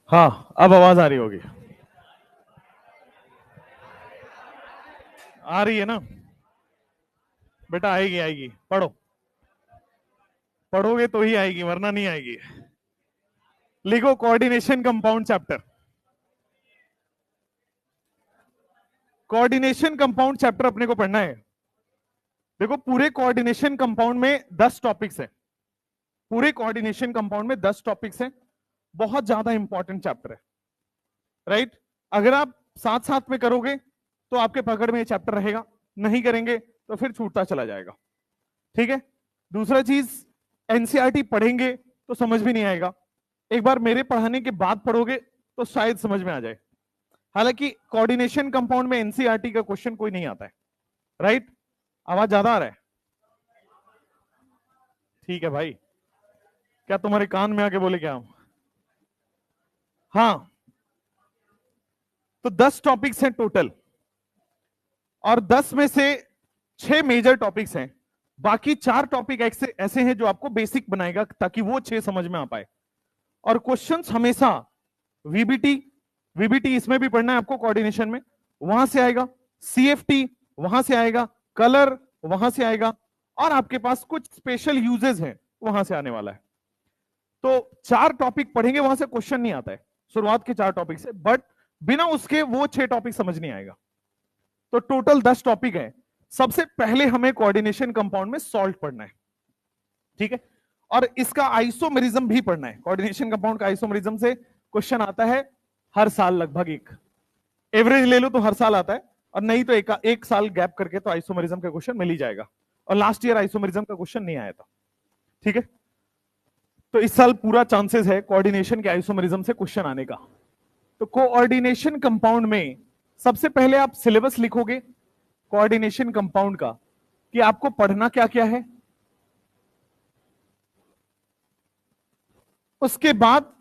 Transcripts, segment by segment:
हाँ, अब आवाज आ रही होगी। आ रही है ना? बेटा आएगी आएगी, पढ़ो। पढ़ोगे तो ही आएगी, वरना नहीं आएगी। लिखो coordination compound chapter. Coordination compound chapter अपने को पढ़ना है। देखो, पूरे कोऑर्डिनेशन कंपाउंड में 10 टॉपिक्स हैं। पूरे कोऑर्डिनेशन कंपाउंड में 10 टॉपिक्स हैं। बहुत ज्यादा इंपॉर्टेंट चैप्टर है, राइट? अगर आप साथ साथ में करोगे तो आपके पकड़ में ये चैप्टर रहेगा, नहीं करेंगे तो फिर छूटता चला जाएगा। ठीक है? दूसरा चीज, एनसीईआरटी पढ़ेंगे तो समझ भी नहीं आएगा। एक बार मेरे पढ़ाने के बाद पढ़ोगे तो शायद समझ में आ जाए। हालांकि कोऑर्डिनेशन कंपाउंड में एनसीईआरटी का क्वेश्चन कोई नहीं आता है, राइट? आवाज ज्यादा आ रहा है? ठीक है भाई। क्या तुम्हारे कान में आके बोले क्या हम? हाँ, तो 10 टॉपिक्स हैं टोटल, और 10 में से 6 मेजर टॉपिक्स हैं। बाकी 4 टॉपिक ऐसे ऐसे हैं जो आपको बेसिक बनाएगा ताकि वो 6 समझ में आ पाए। और क्वेश्चंस हमेशा वीबीटी, वीबीटी इसमें भी पढ़ना है आपको कोऑर्डिनेशन में, वहां से आएगा। सीएफटी वहां से आएगा, कलर वहां से आएगा, और आपके पास कुछ स्पेशल यूजेस हैं वहां से आने वाला है। तो 4 टॉपिक पढ़ेंगे, वहां से क्वेश्चन नहीं आता है शुरुआत के 4 टॉपिक से, बट बिना उसके वो 6 टॉपिक समझ नहीं आएगा। तो टोटल 10 टॉपिक है। सबसे पहले हमें कोऑर्डिनेशन कंपाउंड में सॉल्ट पढ़ना है, ठीक है? और इसका आइसोमेरिज्म भी पढ़ना है। कोऑर्डिनेशन कंपाउंड का आइसोमेरिज्म से क्वेश्चन आता है हर साल लगभग एक। एवरेज ले लो तो हर साल आता है, और नहीं तो एक साल गैप करके तो आइसोमेरिज्म का क्वेश्चन मिल ही जाएगा। और लास्ट ईयर आइसोमेरिज्म का क्वेश्चन नहीं आया था, ठीक है? तो इस साल पूरा चांसेस है कोऑर्डिनेशन के आइसोमेरिज्म से क्वेश्चन आने का। तो कोऑर्डिनेशन कंपाउंड में सबसे पहले आप सिलेबस लिखोगे कोऑर्डिनेशन कंपाउंड का, कि आपको पढ़ना क्या क्या है। उसके बाद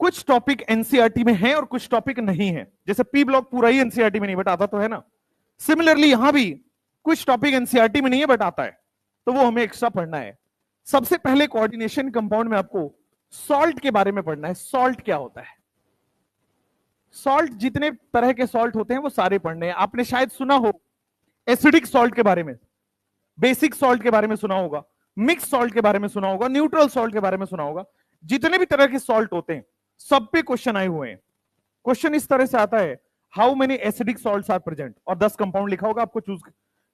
कुछ टॉपिक एनसीईआरटी में है और कुछ टॉपिक नहीं है। जैसे पी ब्लॉक पूरा ही एनसीईआरटी में नहीं, बट आता तो है ना। सिमिलरली यहां भी कुछ टॉपिक एनसीईआरटी में नहीं है बट आता है, तो वो हमें एक्स्ट्रा पढ़ना है। सबसे पहले कोऑर्डिनेशन कंपाउंड में आपको सॉल्ट के बारे में पढ़ना है। सॉल्ट क्या होता है? सॉल्ट, जितने तरह के सॉल्ट होते हैं वो सारे पढ़ने हैं। आपने शायद सुना हो एसिडिक सॉल्ट के बारे में, बेसिक सॉल्ट के बारे में सुना होगा, मिक्स सॉल्ट के बारे में सुना होगा, न्यूट्रल सॉल्ट के बारे में सुना होगा। जितने भी तरह के सॉल्ट होते हैं सब पे क्वेश्चन आए हुए हैं। क्वेश्चन इस तरह से आता है, how many acidic salts are present, और 10 कंपाउंड लिखा होगा, आपको चूज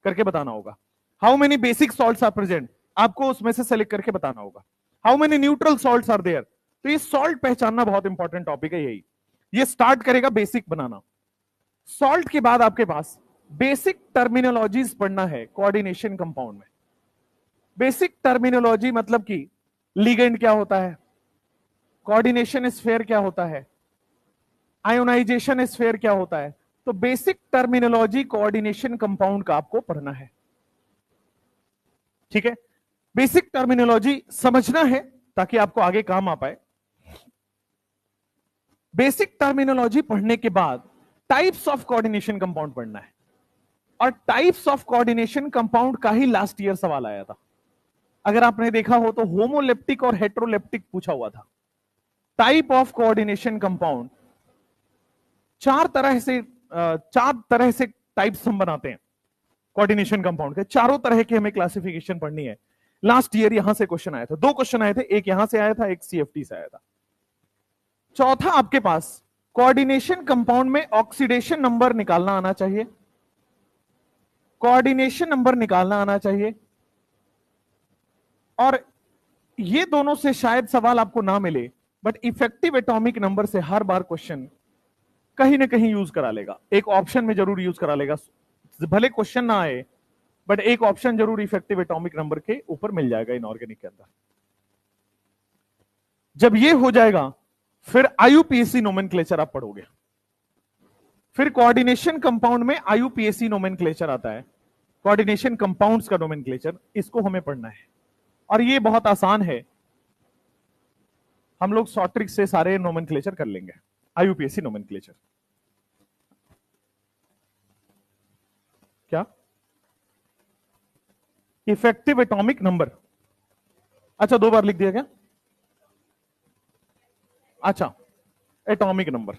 करके बताना होगा। How many basic salts are present, आपको उसमें से सेलेक्ट करके बताना होगा। How many neutral salts are there. तो ये सॉल्ट पहचानना बहुत इंपॉर्टेंट टॉपिक है। यही ये स्टार्ट करेगा बेसिक बनाना। सॉल्ट के बाद आपके पास बेसिक टर्मिनोलॉजीज पढ़ना है कोऑर्डिनेशन कंपाउंड में। बेसिक टर्मिनोलॉजी मतलब कि लिगेंड क्या होता है, कोऑर्डिनेशन स्फीयर क्या होता है, आयोनाइजेशन स्फीयर क्या होता है। तो बेसिक टर्मिनोलॉजी कोऑर्डिनेशन कंपाउंड का आपको पढ़ना है, ठीक है? बेसिक टर्मिनोलॉजी समझना है ताकि आपको आगे काम आ पाए। बेसिक टर्मिनोलॉजी पढ़ने के बाद टाइप्स ऑफ कोऑर्डिनेशन कंपाउंड पढ़ना है। और टाइप्स ऑफ कोऑर्डिनेशन कंपाउंड का ही लास्ट ईयर सवाल आया था। अगर आपने देखा हो तो होमोलेप्टिक और हेट्रोलेप्टिक पूछा हुआ था। टाइप ऑफ कोऑर्डिनेशन कंपाउंड, चार तरह से टाइप्स हम बनाते हैं कोऑर्डिनेशन कंपाउंड के। चारों तरह की हमें क्लासिफिकेशन पढ़नी है। लास्ट ईयर यहां से क्वेश्चन आया था, 2 क्वेश्चन आए थे, एक यहां से आया था, एक सीएफटी से आया था। चौथा, आपके पास कोऑर्डिनेशन कंपाउंड में ऑक्सीडेशन नंबर निकालना आना चाहिए, कोऑर्डिनेशन नंबर निकालना आना चाहिए। और ये दोनों से शायद सवाल आपको ना मिले, बट इफेक्टिव एटॉमिक नंबर से हर बार क्वेश्चन कहीं ना कहीं यूज करा लेगा, एक ऑप्शन में जरूर यूज करा लेगा। भले क्वेश्चन ना आए बट एक ऑप्शन जरूर इफेक्टिव एटॉमिक नंबर के ऊपर मिल जाएगा इनऑर्गेनिक के अंदर। जब ये हो जाएगा फिर आईयूपीएसी नोमेनक्लेचर आप पढ़ोगे। फिर कोऑर्डिनेशन कंपाउंड में आईयूपीएसी नोमेनक्लेचर आता है, कोऑर्डिनेशन कंपाउंड्स का नोमेनक्लेचर, इसको हमें पढ़ना है। और ये बहुत आसान है, हम लोग शॉर्ट ट्रिक से सारे नोमेनक्लेचर कर लेंगे। आईयूपीएसी नोमेनक्लेचर क्या? Effective atomic number. अच्छा, 2 बार लिख दिया क्या? अच्छा, atomic number,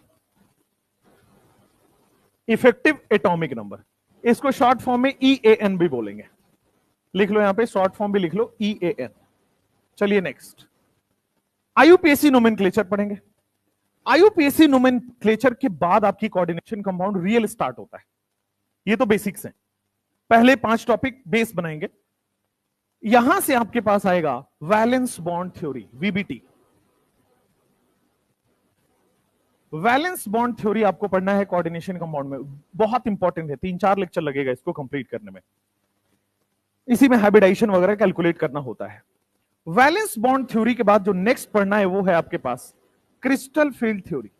effective atomic number, इसको शॉर्ट फॉर्म में EAN भी बोलेंगे। लिख लो यहां पे, शॉर्ट फॉर्म भी लिख लो EAN। चलिए नेक्स्ट, IUPAC नोमेनक्लेचर पढ़ेंगे। IUPAC नोमेनक्लेचर के बाद आपकी कोऑर्डिनेशन कंपाउंड रियल स्टार्ट होता है। ये तो बेसिक्स हैं, पहले 5 टॉपिक बेस बनाएंगे। यहां से आपके पास आएगा valence bond theory, VBT। Valence bond theory आपको पढ़ना है कोऑर्डिनेशन कंपाउंड में, बहुत इंपॉर्टेंट है, 3-4 लेक्चर लगेगा इसको कंप्लीट करने में। इसी में हाइब्रिडाइजेशन वगैरह कैलकुलेट करना होता है। वैलेंस बॉन्ड थ्योरी के बाद जो नेक्स्ट पढ़ना है वो है आपके पास crystal field theory.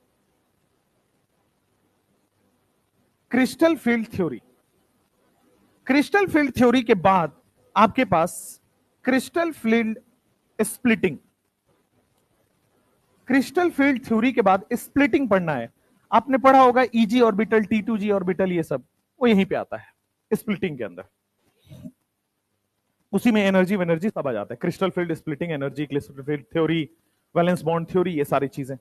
Crystal field theory, crystal field theory के बाद आपके पास crystal field splitting. Crystal field theory के बाद स्प्लिटिंग पढ़ना है। आपने पढ़ा होगा EG ऑर्बिटल, T2G ऑर्बिटल, ये सब वो यहीं पे आता है स्प्लिटिंग के अंदर। उसी में एनर्जी वेनर्जी सब आ जाता है, crystal field splitting, energy, crystal field theory, valence bond theory, ये सारी चीजें।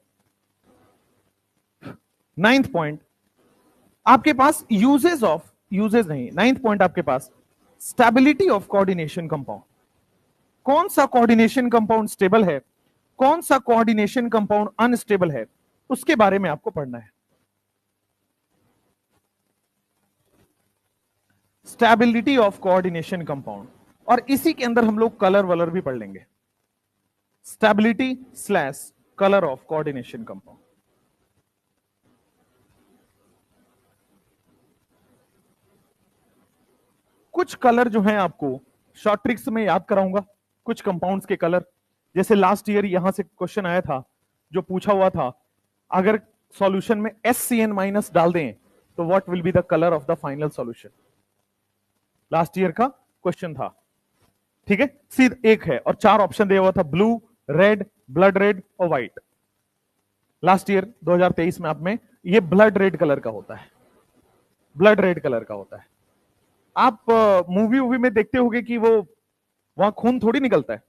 9th पॉइंट आपके पास यूजेस नहीं, 9th पॉइंट आपके पास स्टेबिलिटी ऑफ कोऑर्डिनेशन कंपाउंड। कौन सा कोऑर्डिनेशन कंपाउंड स्टेबल है, कौन सा कोऑर्डिनेशन कंपाउंड अनस्टेबल है, उसके बारे में आपको पढ़ना है। स्टेबिलिटी ऑफ कोऑर्डिनेशन कंपाउंड, और इसी के अंदर हम लोग कलर वलर भी पढ़ लेंगे। Stability / colour of coordination compound. कुछ कलर जो हैं आपको शॉर्ट ट्रिक्स में याद कराऊंगा, कुछ कंपाउंड्स के कलर। जैसे लास्ट ईयर यहां से क्वेश्चन आया था, जो पूछा हुआ था, अगर सॉल्यूशन में SCN- डाल दें तो what will be the colour of the final solution. Last year का क्वेश्चन था, ठीक है। सीधा एक है और 4 ऑप्शन दिया हुआ था, ब्लू, रेड, ब्लड रेड और व्हाइट। लास्ट ईयर 2023 में आप में ये ब्लड रेड कलर का होता है, ब्लड रेड कलर का होता है। आप मूवी वूवी में देखते होंगे कि वो वहां खून थोड़ी निकलता है,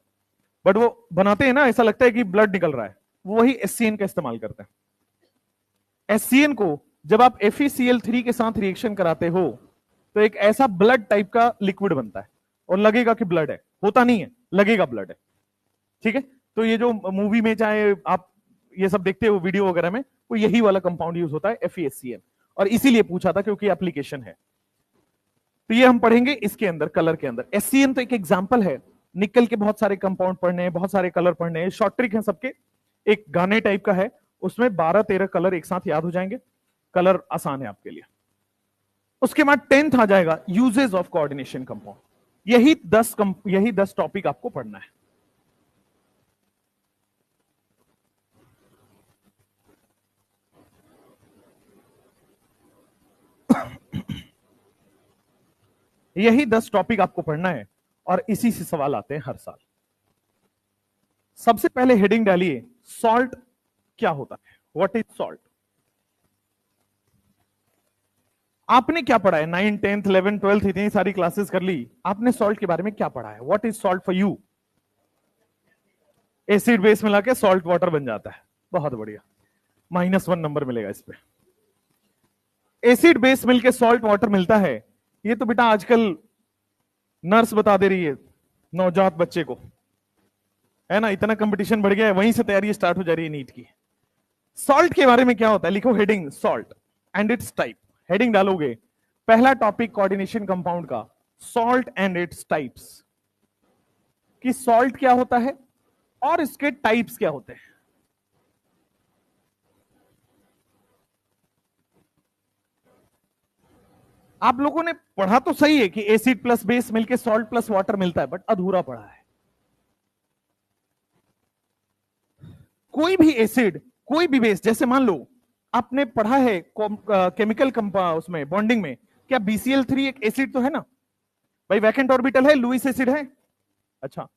बट वो बनाते हैं ना, ऐसा लगता है कि ब्लड निकल रहा है, वो वही SCN का इस्तेमाल करते हैं। SCN को जब आप FeCl3 के साथ रिएक्शन कराते हो तो एक ऐसा ब्लड टाइप का लिक्विड बनता है और लगेगा कि ब्लड है, होता नहीं है, लगेगा ब्लड है, ठीक है। तो ये जो मूवी में चाहे आप ये सब देखते हो वीडियो वगैरह में, वो यही वाला कंपाउंड यूज होता है FeSCl, और इसीलिए पूछा था क्योंकि एप्लीकेशन है। तो ये हम पढ़ेंगे इसके अंदर, कलर के अंदर। SCN तो एक एग्जांपल है, निकल के बहुत सारे कंपाउंड पढ़ने हैं, बहुत सारे कलर पढ़ने हैं, शॉर्ट ट्रिक है सबके। एक गाने टाइप का है, उसमें 12-13 कलर एक साथ याद हो जाएंगे, कलर आसान है आपके लिए। उसके बाद 10th आ जाएगा यूजेस ऑफ कोऑर्डिनेशन कंपाउंड। यही 10 टॉपिक आपको पढ़ना है। यही 10 टॉपिक आपको पढ़ना है और इसी से सवाल आते हैं हर साल। सबसे पहले हेडिंग डालिए, सॉल्ट क्या होता है, व्हाट इज सॉल्ट। आपने क्या पढ़ा है, 9, 10th, 11, 12th इतनी सारी क्लासेस कर ली, आपने सॉल्ट के बारे में क्या पढ़ा है। What is salt for you. Acid base मिला के सॉल्ट वाटर बन जाता है, बहुत बढ़िया, -1 नंबर मिलेगा इस पे। एसिड बेस मिलके सॉल्ट वाटर मिलता है, ये तो बेटा आजकल नर्स बता दे रही है नवजात बच्चे को, है ना, इतना कंपटीशन बढ़ गया है, वहीं से तैयारी स्टार्ट हो जा रही है नीट की। सॉल्ट के बारे में क्या होता है, लिखो heading salt and it's type. Heading डालोगे, पहला टॉपिक कोऑर्डिनेशन कंपाउंड का, सॉल्ट एंड इट्स टाइप्स, कि सॉल्ट क्या होता है और इसके टाइप्स क्या होते हैं। आप लोगों ने पढ़ा तो सही है कि एसिड प्लस बेस मिलके सॉल्ट प्लस वाटर मिलता है, बट अधूरा पढ़ा है। कोई भी एसिड, कोई भी बेस, जैसे मान लो आपने पढ़ा है केमिकल उसमें बॉन्डिंग में, क्या BCl3 एक एसिड तो है ना भाई, वैकेंट ऑर्बिटल है, लुईस एसिड है। अच्छा,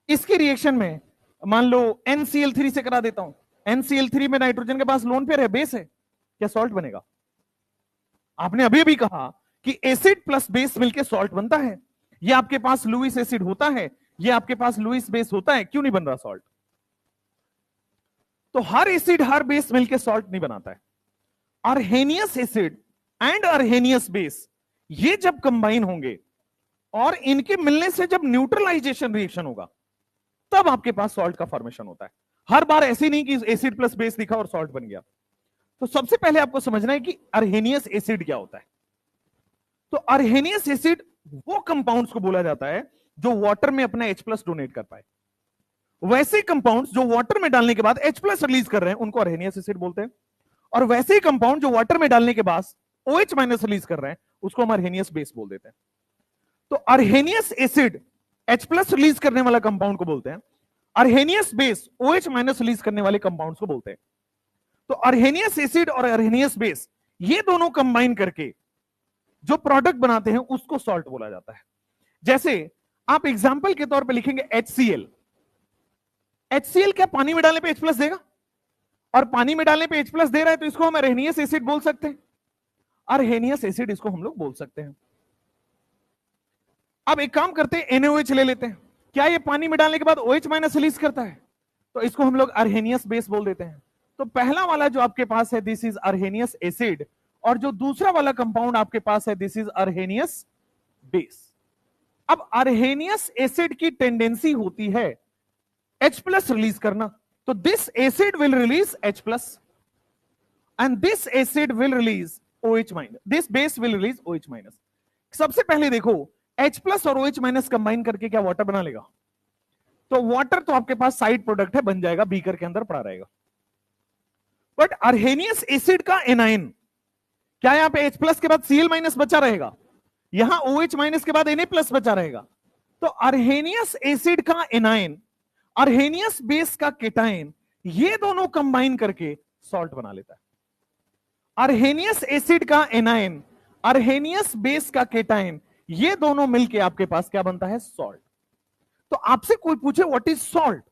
इसके रिएक्शन में मान लो NCl3 से करा देता हूं, NCl3 में नाइट्रोजन के पास लोन पेयर है, बेस है, क्या सॉल्ट बनेगा। आपने अभी अभी कहा कि एसिड प्लस बेस मिलके सॉल्ट बनता है, ये आपके पास लुईस एसिड होता है, ये आपके पास लुईस बेस होता है, क्यों नहीं बन रहा सॉल्ट। तो हर एसिड हर बेस मिलके सॉल्ट नहीं बनाता है। अर्हेनियस एसिड एंड अर्हेनियस बेस ये जब कंबाइन होंगे और इनके मिलने से जब न्यूट्रलाइजेशन रिएक्शन होगा तब आपके पास सॉल्ट का फॉर्मेशन होता है। हर बार ऐसे नहीं कि एसिड प्लस बेस दिखा और सॉल्ट बन गया। तो सबसे पहले आपको समझना है कि अर्हेनियस एसिड क्या होता है। तो अर्हेनियस एसिड वो कंपाउंड्स को बोला जाता है जो वाटर में अपना H+ डोनेट कर पाए। वैसे कंपाउंड्स जो वाटर में डालने के बाद H+ रिलीज कर रहे हैं उनको अर्हेनियस एसिड बोलते हैं, और वैसे ही कंपाउंड जो वाटर में डालने के बाद OH- रिलीज कर रहे हैं उसको हम अर्हेनियस बेस बोल देते हैं। तो अर्हेनियस एसिड H+ रिलीज करने वाला कंपाउंड को बोलते हैं, अर्हेनियस बेस OH- रिलीज करने वाले कंपाउंड्स को बोलते हैं। तो अर्हेनियस एसिड और अर्हेनियस बेस ये दोनों कंबाइन करके जो प्रोडक्ट बनाते हैं उसको सॉल्ट बोला जाता है। जैसे आप एग्जांपल के तौर पे लिखेंगे HCl। HCl क्या पानी में डालने पे H+ देगा? और पानी में डालने पे H+ दे रहा है तो इसको हम अर्हेनियस एसिड बोल सकते हैं। अर्हेनियस एसिड इसको हम लोग बोल सकते हैं। अब एक काम करते हैं, NaOH ले लेते हैं। क्या ये पानी में डालने के बाद OH- रिलीज करता है? तो इसको हम लोग अर्हेनियस बेस बोल देते हैं। तो पहला वाला जो आपके पास है दिस इज अर्हेनियस एसिड, और जो दूसरा वाला कंपाउंड आपके पास है दिस इज अर्हेनियस बेस। अब अर्हेनियस एसिड की टेंडेंसी होती है H+ रिलीज करना, तो this acid will release H+ and this acid will release OH-, this base will release OH-। सबसे पहले देखो H+ और OH- कंबाइन करके क्या वाटर बना लेगा? तो वाटर तो आपके पास साइड प्रोडक्ट है, बन जाएगा, बीकर के अंदर पड़ा रहेगा। बट अर्हेनियस एसिड का एनाइन क्या यहां पे H+ के बाद Cl- बचा रहेगा, यहां OH- के बाद Na+ बचा रहेगा। तो अर्हेनियस एसिड का एनाइन, अर्हेनियस बेस का केटाइन, ये दोनों कंबाइन करके सॉल्ट बना लेता है। अर्हेनियस एसिड का एनाइन, अर्हेनियस बेस का केटाइन, ये दोनों मिलके आपके पास क्या बनता है? सॉल्ट। तो आपसे कोई पूछे व्हाट इज सॉल्ट?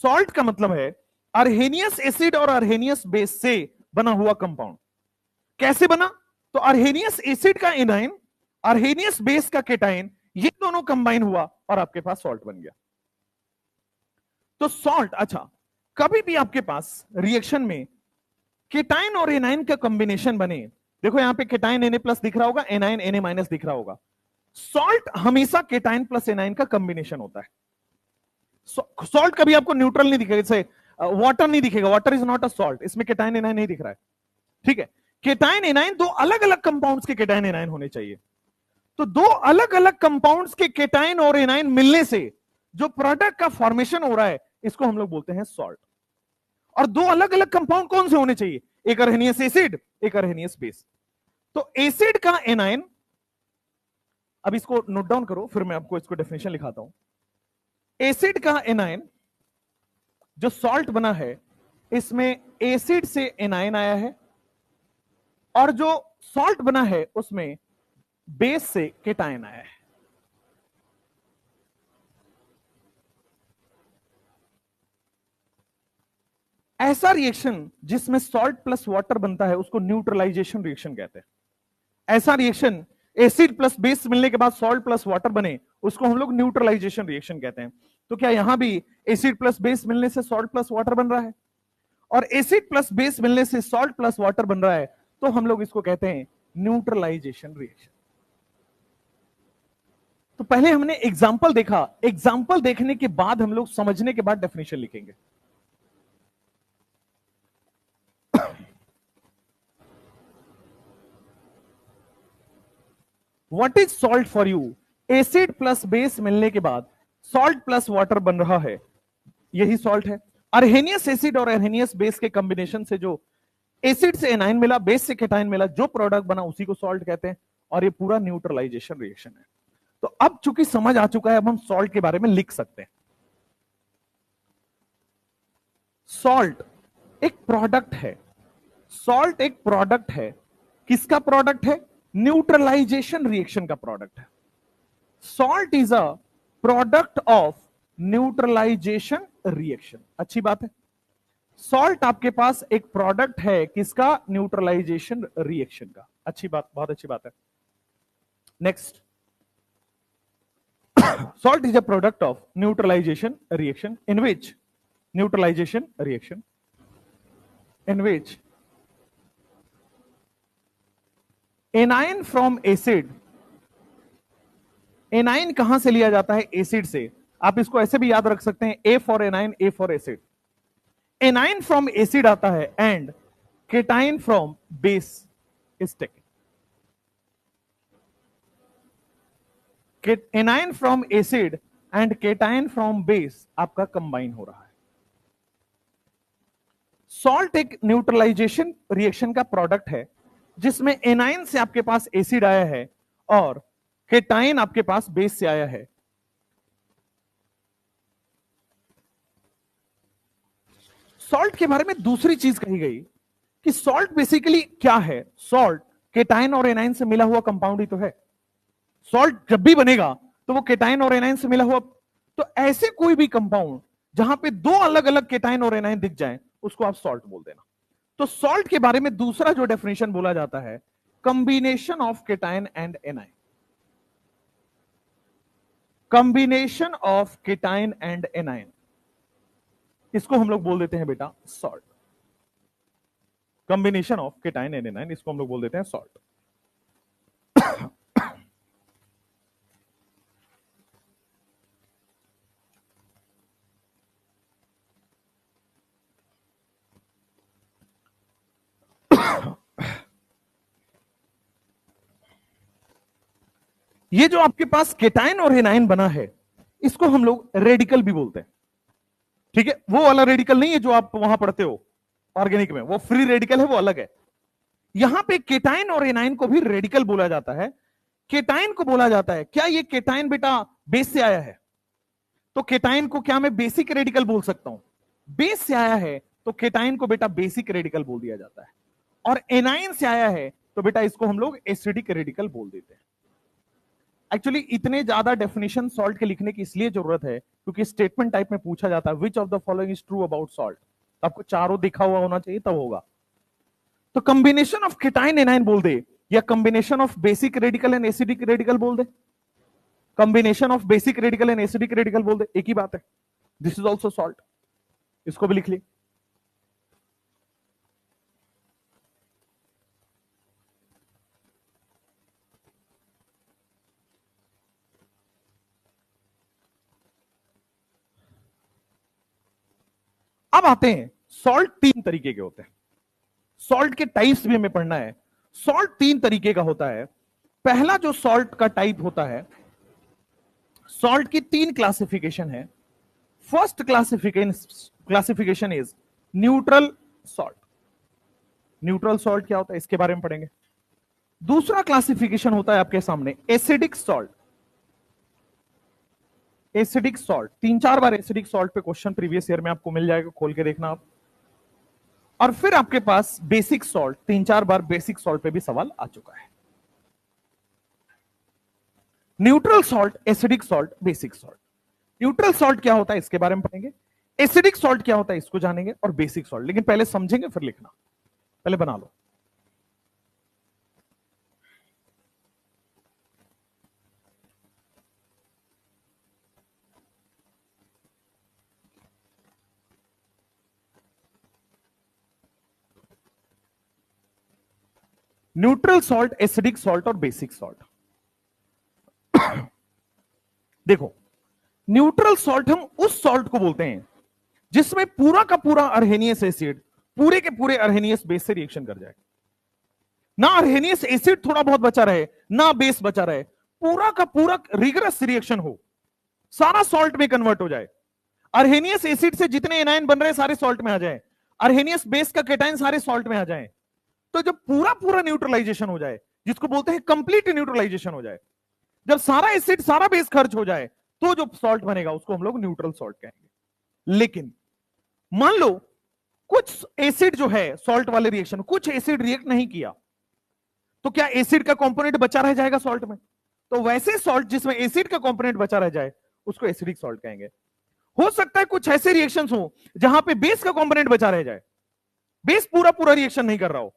सॉल्ट का मतलब है अर्हेनियस एसिड और अर्हेनियस बेस से बना हुआ कंपाउंड। कैसे बना? तो अर्हेनियस एसिड का एनाइन, अर्हेनियस बेस का केटाइन, ये दोनों कंबाइन हुआ और आपके पास सॉल्ट बन गया। तो सॉल्ट, अच्छा, कभी भी आपके पास रिएक्शन में केटाइन और एनाइन का कॉम्बिनेशन बने, देखो यहां पे केटाइन Na+ दिख रहा होगा, एनाइन Na- दिख रहा होगा। सॉल्ट हमेशा केटाइन प्लस एनाइन का कॉम्बिनेशन होता है। सॉल्ट कभी आपको न्यूट्रल नहीं दिखेगा, जैसे वाटर नहीं दिखेगा, water is not a salt, इसमें केटाइन एनाइन नहीं दिख रहा है, ठीक है। केटाइन एनाइन दो अलग अलग कंपाउंड्स के केटाइन एनाइन होने चाहिए। तो दो अलग अलग कंपाउंड्स के केटाइन और एनाइन मिलने से जो प्रोडक्ट का फॉर्मेशन हो रहा है इसको हम लोग बोलते हैं सॉल्ट। और दो अलग अलग कंपाउंड कौन से होने चाहिए? एक अर्हेनियस एसिड, एक अर्हेनियस बेस। तो एसिड का एनाइन, अब इसको नोट डाउन करो फिर मैं आपको इसको डेफिनेशन लिखाता हूं। एसिड का एनाइन जो सॉल्ट बना है, इसमें एसिड से एनाइन आया है, और जो सॉल्ट बना है उसमें बेस से केटाइन आया है। ऐसा रिएक्शन जिसमें सॉल्ट प्लस वाटर बनता है उसको न्यूट्रलाइजेशन रिएक्शन कहते हैं। ऐसा रिएक्शन एसिड प्लस बेस मिलने के बाद सॉल्ट प्लस वाटर बने उसको हम लोग न्यूट्रलाइजेशन रिएक्शन कहते हैं। तो क्या यहां भी एसिड प्लस बेस मिलने से सॉल्ट प्लस वाटर बन रहा है, और एसिड प्लस बेस मिलने से सॉल्ट प्लस वाटर बन रहा है, तो हम लोग इसको कहते हैं न्यूट्रलाइजेशन रिएक्शन। तो पहले हमने एग्जाम्पल देखा, एग्जाम्पल देखने के बाद हम लोग समझने के बाद डेफिनेशन लिखेंगे। What is salt for you? Acid plus base मिलने के बाद सॉल्ट प्लस वाटर बन रहा है, यही सॉल्ट है। अर्हेनियस एसिड और अर्हेनियस बेस के कॉम्बिनेशन से जो एसिड से एनाइन मिला, बेस से केटाइन मिला, जो प्रोडक्ट बना उसी को सॉल्ट कहते हैं, और ये पूरा न्यूट्रलाइजेशन रिएक्शन है। तो अब चूंकि समझ आ चुका है, अब हम सॉल्ट के बारे में लिख सकते हैं। सॉल्ट एक प्रोडक्ट है, सॉल्ट एक प्रोडक्ट है। किसका प्रोडक्ट है? न्यूट्रलाइजेशन रिएक्शन का प्रोडक्ट है। Salt is a product of neutralization reaction. अच्छी बात है, सॉल्ट आपके पास एक प्रोडक्ट है किसका? न्यूट्रलाइजेशन रिएक्शन का। अच्छी बात, बहुत अच्छी बात है। Next, salt is a product of neutralization reaction in which neutralization reaction in which anion from acid, anion कहां से लिया जाता है? एसिड से। आप इसको ऐसे भी याद रख सकते हैं, A for A9, A for acid. A9 from acid आता है and cation from base is taken. A9 from acid and cation from base आपका कंबाइन हो रहा है। सॉल्ट एक न्यूट्रलाइजेशन रिएक्शन का प्रोडक्ट है जिसमें एनाइन से आपके पास एसिड आया है और केटाइन आपके पास बेस से आया है। सॉल्ट के बारे में दूसरी चीज कही गई कि सॉल्ट बेसिकली क्या है? सॉल्ट केटाइन और एनाइन से मिला हुआ कंपाउंड ही तो है। सॉल्ट जब भी बनेगा तो वो केटाइन और एनाइन से मिला हुआ, तो ऐसे कोई भी कंपाउंड जहां पे दो अलग अलग केटाइन और एनाइन दिख जाएं उसको आप सॉल्ट बोल देना। तो सॉल्ट के बारे में दूसरा जो डेफिनेशन बोला जाता है, combination of cation and A9. Combination of cation and A9, इसको हम लोग बोल देते हैं बेटा salt. Combination of cation and A9, इसको हम लोग बोल देते हैं सॉल्ट। ये जो आपके पास केटाइन और एनाइन बना है इसको हम लोग रेडिकल भी बोलते हैं। ठीक है, वो वाला रेडिकल नहीं है जो आप वहां पढ़ते हो ऑर्गेनिक में, वो फ्री रेडिकल है, वो अलग है। यहां पे केटाइन और एनाइन को भी रेडिकल बोला जाता है। केटाइन को बोला जाता है, क्या ये केटाइन बेटा बेस से आया है तो केटाइन को क्या मैं बेसिक रेडिकल बोल सकता हूं? बेस से आया है तो केटाइन को बेटा बेसिक रेडिकल बोल दिया जाता है, और एनाइन से आया है तो बेटा इसको हम लोग एसिडिक रेडिकल बोल देते हैं। एक्चुअली इतने ज्यादा डेफिनेशन सॉल्ट के लिखने की इसलिए जरूरत है क्योंकि स्टेटमेंट टाइप में पूछा जाता है which of the following is true about salt, आपको चारों दिखा हुआ होना चाहिए तब होगा। तो कॉम्बिनेशन ऑफ केटाइन एनाइन बोल दे या combination of basic radical and acidic radical बोल दे, combination of basic radical and acidic radical बोल दे, एक ही बात है। दिस इज ऑल्सो सॉल्ट, इसको भी लिख ली। अब आते हैं, सॉल्ट तीन तरीके के होते हैं। सॉल्ट के टाइप्स भी हमें पढ़ना है। सॉल्ट तीन तरीके का होता है। पहला जो सॉल्ट का टाइप होता है, सॉल्ट की तीन क्लासिफिकेशन है। First classification is neutral salt. Neutral salt क्या होता है इसके बारे में पढ़ेंगे। दूसरा क्लासिफिकेशन होता है आपके सामने एसिडिक सॉल्ट। एसिडिक सॉल्ट, 3-4 बार एसिडिक सॉल्ट पे क्वेश्चन प्रीवियस ईयर में आपको मिल जाएगा, खोल के देखना आप। और फिर आपके पास बेसिक सॉल्ट, 3-4 बार बेसिक सॉल्ट पे भी सवाल आ चुका है। Neutral salt, acidic salt, basic salt. Neutral salt क्या होता है इसके बारे में पढ़ेंगे, एसिडिक सॉल्ट क्या होता है इसको जानेंगे, और बेसिक सॉल्ट। लेकिन पहले समझेंगे फिर लिखना, पहले बना लो। न्यूट्रल सॉल्ट, एसिडिक सॉल्ट और बेसिक सॉल्ट। देखो, न्यूट्रल सॉल्ट हम उस सॉल्ट को बोलते हैं जिसमें पूरा का पूरा अर्हेनियस एसिड पूरे के पूरे अर्हेनियस बेस से रिएक्शन कर जाए। ना अर्हेनियस एसिड थोड़ा बहुत बचा रहे, ना बेस बचा रहे, पूरा का पूरा रिगरस रिएक्शन हो, सारा सॉल्ट में कन्वर्ट हो जाए। अर्हेनियस एसिड से जितने एनायन बन रहे सारे सॉल्ट में आ जाए, अर्हेनियस बेस का केटाइन सारे सॉल्ट में आ जाए। तो जब पूरा पूरा न्यूट्रलाइजेशन हो जाए, जिसको बोलते हैं कंप्लीट न्यूट्रलाइजेशन हो जाए, जब सारा एसिड सारा बेस खर्च हो जाए, तो जो सॉल्ट बनेगा उसको हम लोग न्यूट्रल सॉल्ट कहेंगे। लेकिन मान लो कुछ एसिड जो है सॉल्ट वाले रिएक्शन, कुछ एसिड रिएक्ट नहीं किया, तो क्या एसिड का कंपोनेंट बचा रह जाएगा सॉल्ट में? तो वैसे सॉल्ट जिसमें एसिड का कंपोनेंट बचा रह जाए उसको एसिडिक सॉल्ट कहेंगे। हो सकता है कुछ ऐसे रिएक्शंस हो जहां पे बेस का कंपोनेंट बचा रह जाए, बेस पूरा पूरा रिएक्शन नहीं कर रहा हो।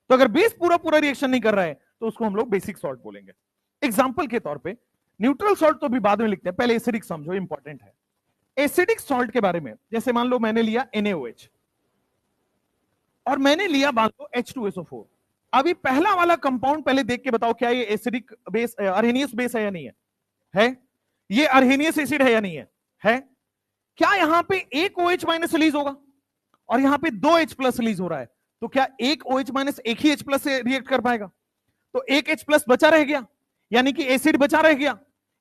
तो अगर बेस पूरा पूरा रिएक्शन नहीं कर रहा है तो उसको हम लोग बेसिक सॉल्ट बोलेंगे। एग्जांपल के तौर पे न्यूट्रल सॉल्ट तो भी बाद में लिखते हैं, पहले एसिडिक समझो, इंपॉर्टेंट है। एसिडिक सॉल्ट के बारे में, जैसे मान लो मैंने लिया NaOH और मैंने लिया मान लो H2SO4। अभी पहला वाला कंपाउंड पहले देख के बताओ क्या ये एसिडिक बेस, अर्हेनियस बेस है या नहीं है? है। ये अर्हेनियस एसिड है या नहीं है? है। क्या यहां पे एक OH माइनस रिलीज होगा और यहां पे 2 H प्लस रिलीज हो रहा है, तो क्या एक OH माइनस एक ही H प्लस से रिएक्ट कर पाएगा? तो एक H प्लस बचा रह गया, यानी कि एसिड बचा रह गया,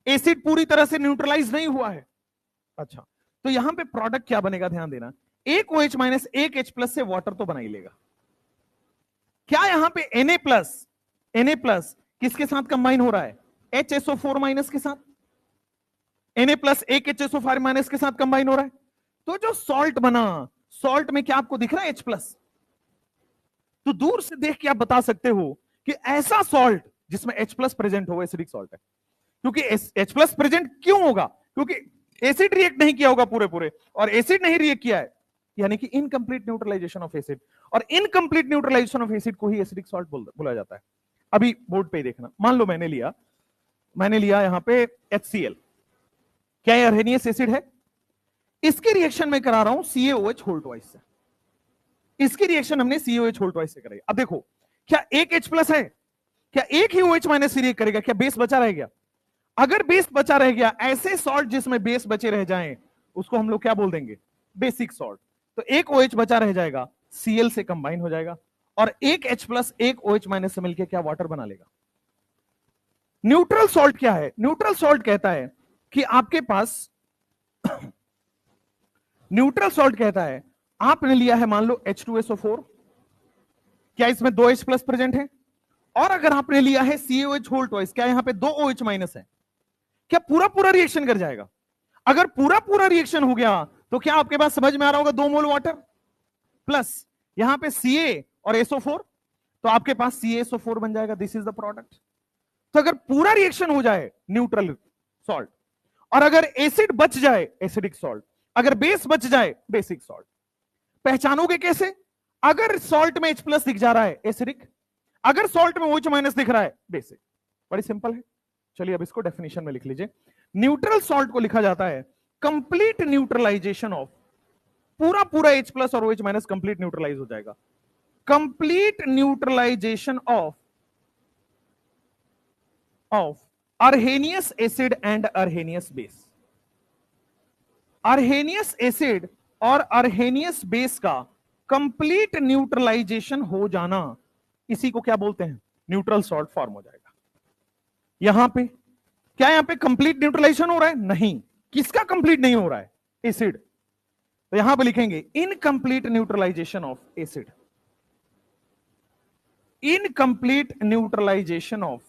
एसिड पूरी तरह से न्यूट्रलाइज नहीं हुआ है। अच्छा, तो यहां पे प्रोडक्ट क्या बनेगा, ध्यान देना, एक OH माइनस एक H प्लस से वाटर तो बना ही लेगा। क्या यहां पे Na प्लस किसके साथ कंबाइन हो रहा है? HSO4 माइनस के साथ। Na प्लस एक HSO4 माइनस के साथ कंबाइन हो रहा है। तो जो सॉल्ट बना, सॉल्ट में क्या आपको दिख रहा है H प्लस? तो दूर से देख के आप बता सकते हो कि ऐसा सॉल्ट जिसमें H प्लस प्रेजेंट हो एसिडिक सॉल्ट है। क्योंकि H प्लस प्रेजेंट क्यों होगा? क्योंकि एसिड रिएक्ट नहीं किया होगा पूरे पूरे, और एसिड नहीं रिएक्ट किया है, यानी कि इनकंप्लीट न्यूट्रलाइजेशन ऑफ एसिड, और इनकंप्लीट न्यूट्रलाइजेशन ऑफ एसिड को ही एसिडिक सॉल्ट बोला जाता है। अभी बोर्ड पे देखना, मान लो मैंने लिया यहां पे HCl। क्या ये अर्हेनियस एसिड है? इसकी रिएक्शन में करा रहा हूं CaOH होल ट्वाइस से। इसकी रिएक्शन हमने CaOH होल ट्वाइस से कराई। अब देखो, क्या एक H प्लस है? क्या एक ही OH माइनस से रिएक्ट करेगा? क्या बेस बचा रह गया? अगर बेस बचा रह गया, ऐसे सॉल्ट जिसमें बेस बचे रह जाएं, उसको हम लोग क्या बोल देंगे? Basic salt. तो एक OH बचा रह जाएगा, Cl से कंबाइन हो जाएगा, और एक H प्लस एक OH माइनस से मिलकर क्या वाटर बना लेगा। न्यूट्रल सॉल्ट क्या है? न्यूट्रल सॉल्ट कहता है कि आपके पास न्यूट्रल सॉल्ट कहता है, आपने लिया है मान लो H2SO4, क्या इसमें 2 H प्लस प्रेजेंट है? और अगर आपने लिया है CaOH होल ट्वाइस, क्या यहां पे 2 OH माइनस है? क्या पूरा पूरा रिएक्शन कर जाएगा? अगर पूरा पूरा रिएक्शन हो गया तो क्या आपके पास समझ में आ रहा होगा 2 मोल वाटर प्लस यहां पे Ca और SO4, तो आपके पास CaSO4 बन जाएगा। This is the product. तो अगर पूरा रिएक्शन हो जाए न्यूट्रल सॉल्ट, और अगर एसिड बच जाए एसिडिक सॉल्ट, अगर बेस बच जाए बेसिक सॉल्ट, पहचानोगे कैसे? अगर सॉल्ट में H प्लस दिख जा रहा है एसिडिक, अगर सॉल्ट में OH माइनस दिख रहा है बेसिक। बड़ी सिंपल है। चलिए अब इसको डेफिनेशन में लिख लीजिए। न्यूट्रल सॉल्ट को लिखा जाता है कंप्लीट न्यूट्रलाइजेशन ऑफ, पूरा पूरा H प्लस और OH माइनस कंप्लीट न्यूट्रलाइज हो जाएगा। Complete neutralisation of Arrhenius acid and Arrhenius base. Arrhenius acid और अर्हेनियस बेस का कंप्लीट न्यूट्रलाइजेशन हो जाना, इसी को क्या बोलते हैं? न्यूट्रल सॉल्ट फॉर्म हो जाएगा। यहां पे क्या यहां पे कंप्लीट न्यूट्रलाइजेशन हो रहा है? नहीं। किसका कंप्लीट नहीं हो रहा है? एसिड। तो यहां पे लिखेंगे incomplete neutralisation of acid, incomplete neutralisation of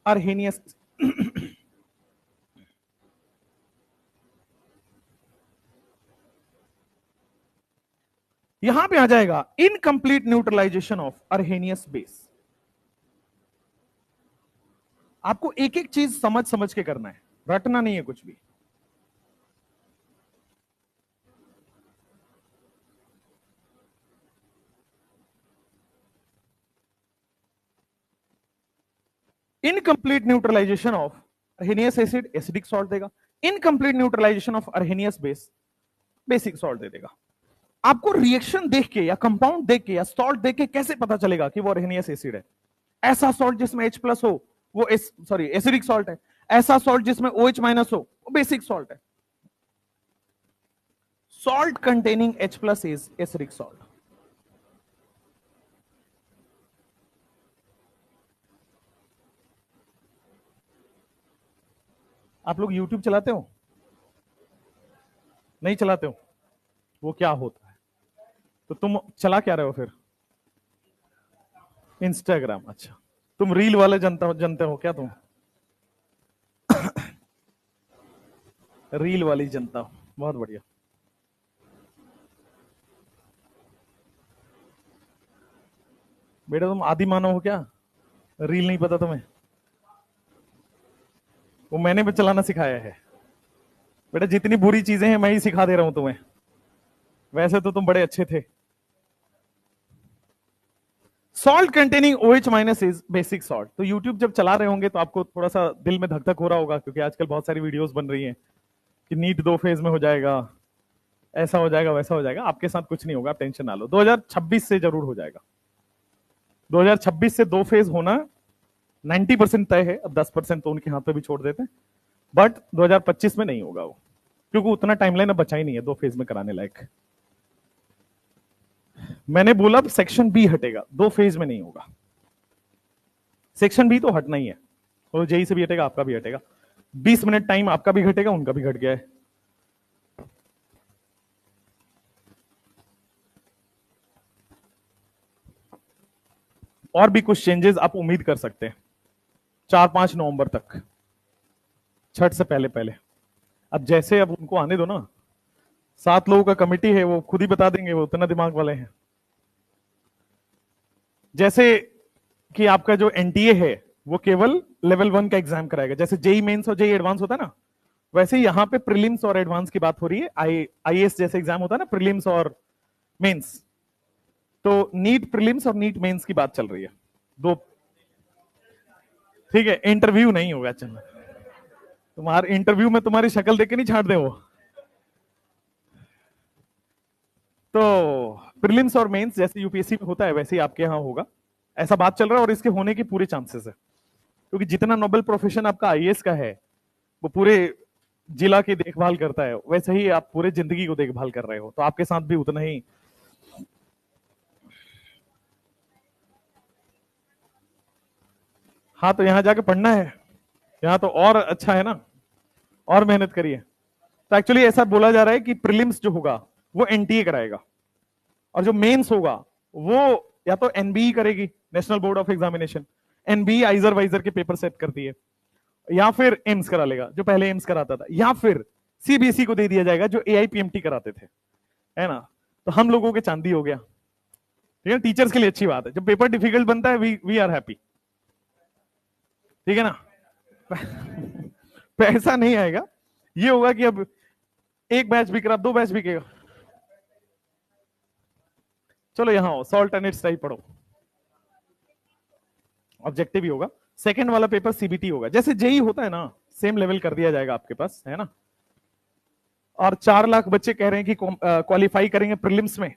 Arrhenius यहां पे आ जाएगा incomplete neutralisation of Arrhenius base. आपको एक एक चीज समझ समझ के करना है, रटना नहीं है कुछ भी। Incomplete neutralisation of Arrhenius acid acidic salt देगा, incomplete neutralisation of Arrhenius base basic salt दे देगा। आपको रिएक्शन देख के या कंपाउंड देख के या सॉल्ट देख के कैसे पता चलेगा कि वो अर्हेनियस एसिड है? ऐसा सॉल्ट जिसमें H प्लस हो वो एसिडिक सॉल्ट है, ऐसा सॉल्ट जिसमें OH माइनस हो वो बेसिक सॉल्ट है। Salt containing H plus is acidic salt. आप लोग YouTube चलाते हो? नहीं चलाते हो? वो क्या होता है? तो तुम चला क्या रहे हो फिर? इंस्टाग्राम। अच्छा, तुम रील वाले जानते हो क्या तुम? रील वाली जनता हो, बहुत बढ़िया। बेटा तुम आदि मानव हो क्या? रील नहीं पता तुम्हें? वो मैंने भी चलाना सिखाया है। बेटा जितनी बुरी चीजें हैं मैं ही सिखा दे रहा हूं तुम्हें, वैसे तो तुम बड़े अच्छे थे। Salt containing OH minus is basic salt. तो YouTube जब चला रहे होंगे तो आपको थोड़ा सा दिल में धक धक हो रहा होगा, क्योंकि आजकल बहुत सारी वीडियोस बन रही हैं कि नीट 2 फेज में हो जाएगा, ऐसा हो जाएगा, वैसा हो जाएगा। आपके साथ कुछ नहीं होगा, आप टेंशन ना लो। 2026 से जरूर हो जाएगा। 2026 से 2 फेज होना 90% तय है। अब 10% तो उनके हाथ पे भी छोड़ देते हैं, बट 2025 में नहीं होगा वो, क्योंकि उतना टाइमलाइन अब बचा ही नहीं है 2 फेज में कराने लायक। मैंने बोला सेक्शन बी हटेगा, 2 फेज में नहीं होगा। सेक्शन बी तो हटना ही है, तो जेई से भी हटेगा, आपका भी हटेगा। 20 मिनट टाइम आपका भी घटेगा, उनका भी घट गया है। और भी कुछ चेंजेस आप उम्मीद कर सकते हैं 4-5 नवंबर तक, छठ से पहले पहले। अब जैसे अब उनको आने दो ना, 7 लोगों का कमेटी है, वो खुद ही बता देंगे, वो उतना दिमाग वाले हैं। जैसे कि आपका जो एनटीए है वो केवल लेवल 1 का एग्जाम कराएगा, जैसे जेई मेंस और जेई एडवांस होता है ना, वैसे ही यहां पे प्रीलिम्स और एडवांस की बात हो रही है। आईएएस जैसे एग्जाम होता है ना, प्रीलिम्स और मेंस, तो नीट प्रीलिम्स और नीट मेंस की बात चल रही है। दो, ठीक है, इंटरव्यू नहीं होगा। चल, तुम्हारे इंटरव्यू में तुम्हारी शक्ल देख के नहीं छाट दे वो। तो प्रीलिम्स और मेंस जैसे यूपीएससी में होता है वैसे ही आपके यहाँ होगा, ऐसा बात चल रहा है। और इसके होने के पूरे चांसेस है, क्योंकि जितना नोबल प्रोफेशन आपका आईएएस का है, वो पूरे जिला की देखभाल करता है, वैसे ही आप पूरे जिंदगी को देखभाल कर रहे हो, तो आपके साथ भी उतना ही। हाँ, तो यहां जाके पढ़ना है, यहाँ तो और अच्छा है ना, और मेहनत करिए। तो एक्चुअली ऐसा बोला जा रहा है कि प्रीलिम्स जो होगा वो एनटीए कराएगा, और जो मेंस होगा वो या तो एनबीई करेगी, national board of examination. NBE IISER वाइजर के पेपर सेट करती है, या फिर एम्स करा लेगा जो पहले एम्स कराता था, या फिर सीबीएसई को दे दिया जाएगा जो एआईपीएमटी कराते थे, है ना। तो हम लोगों के चांदी हो गया, ठीक है। टीचर्स के लिए अच्छी बात है, जब पेपर डिफिकल्ट बनता है वी आर हैप्पी, ठीक है ना। पैसा नहीं आएगा, ये होगा कि अब एक बैच बिक रहा, 2 बैच बिकेगा। चलो यहां हो, सॉल्ट एंड इट्स टाइप पढ़ो, ऑब्जेक्टिव ही होगा। सेकंड वाला पेपर सीबीटी होगा, जैसे जेई होता है ना, सेम लेवल कर दिया जाएगा आपके पास, है ना। और 4 लाख बच्चे कह रहे हैं कि क्वालिफाई करेंगे प्रीलिम्स में,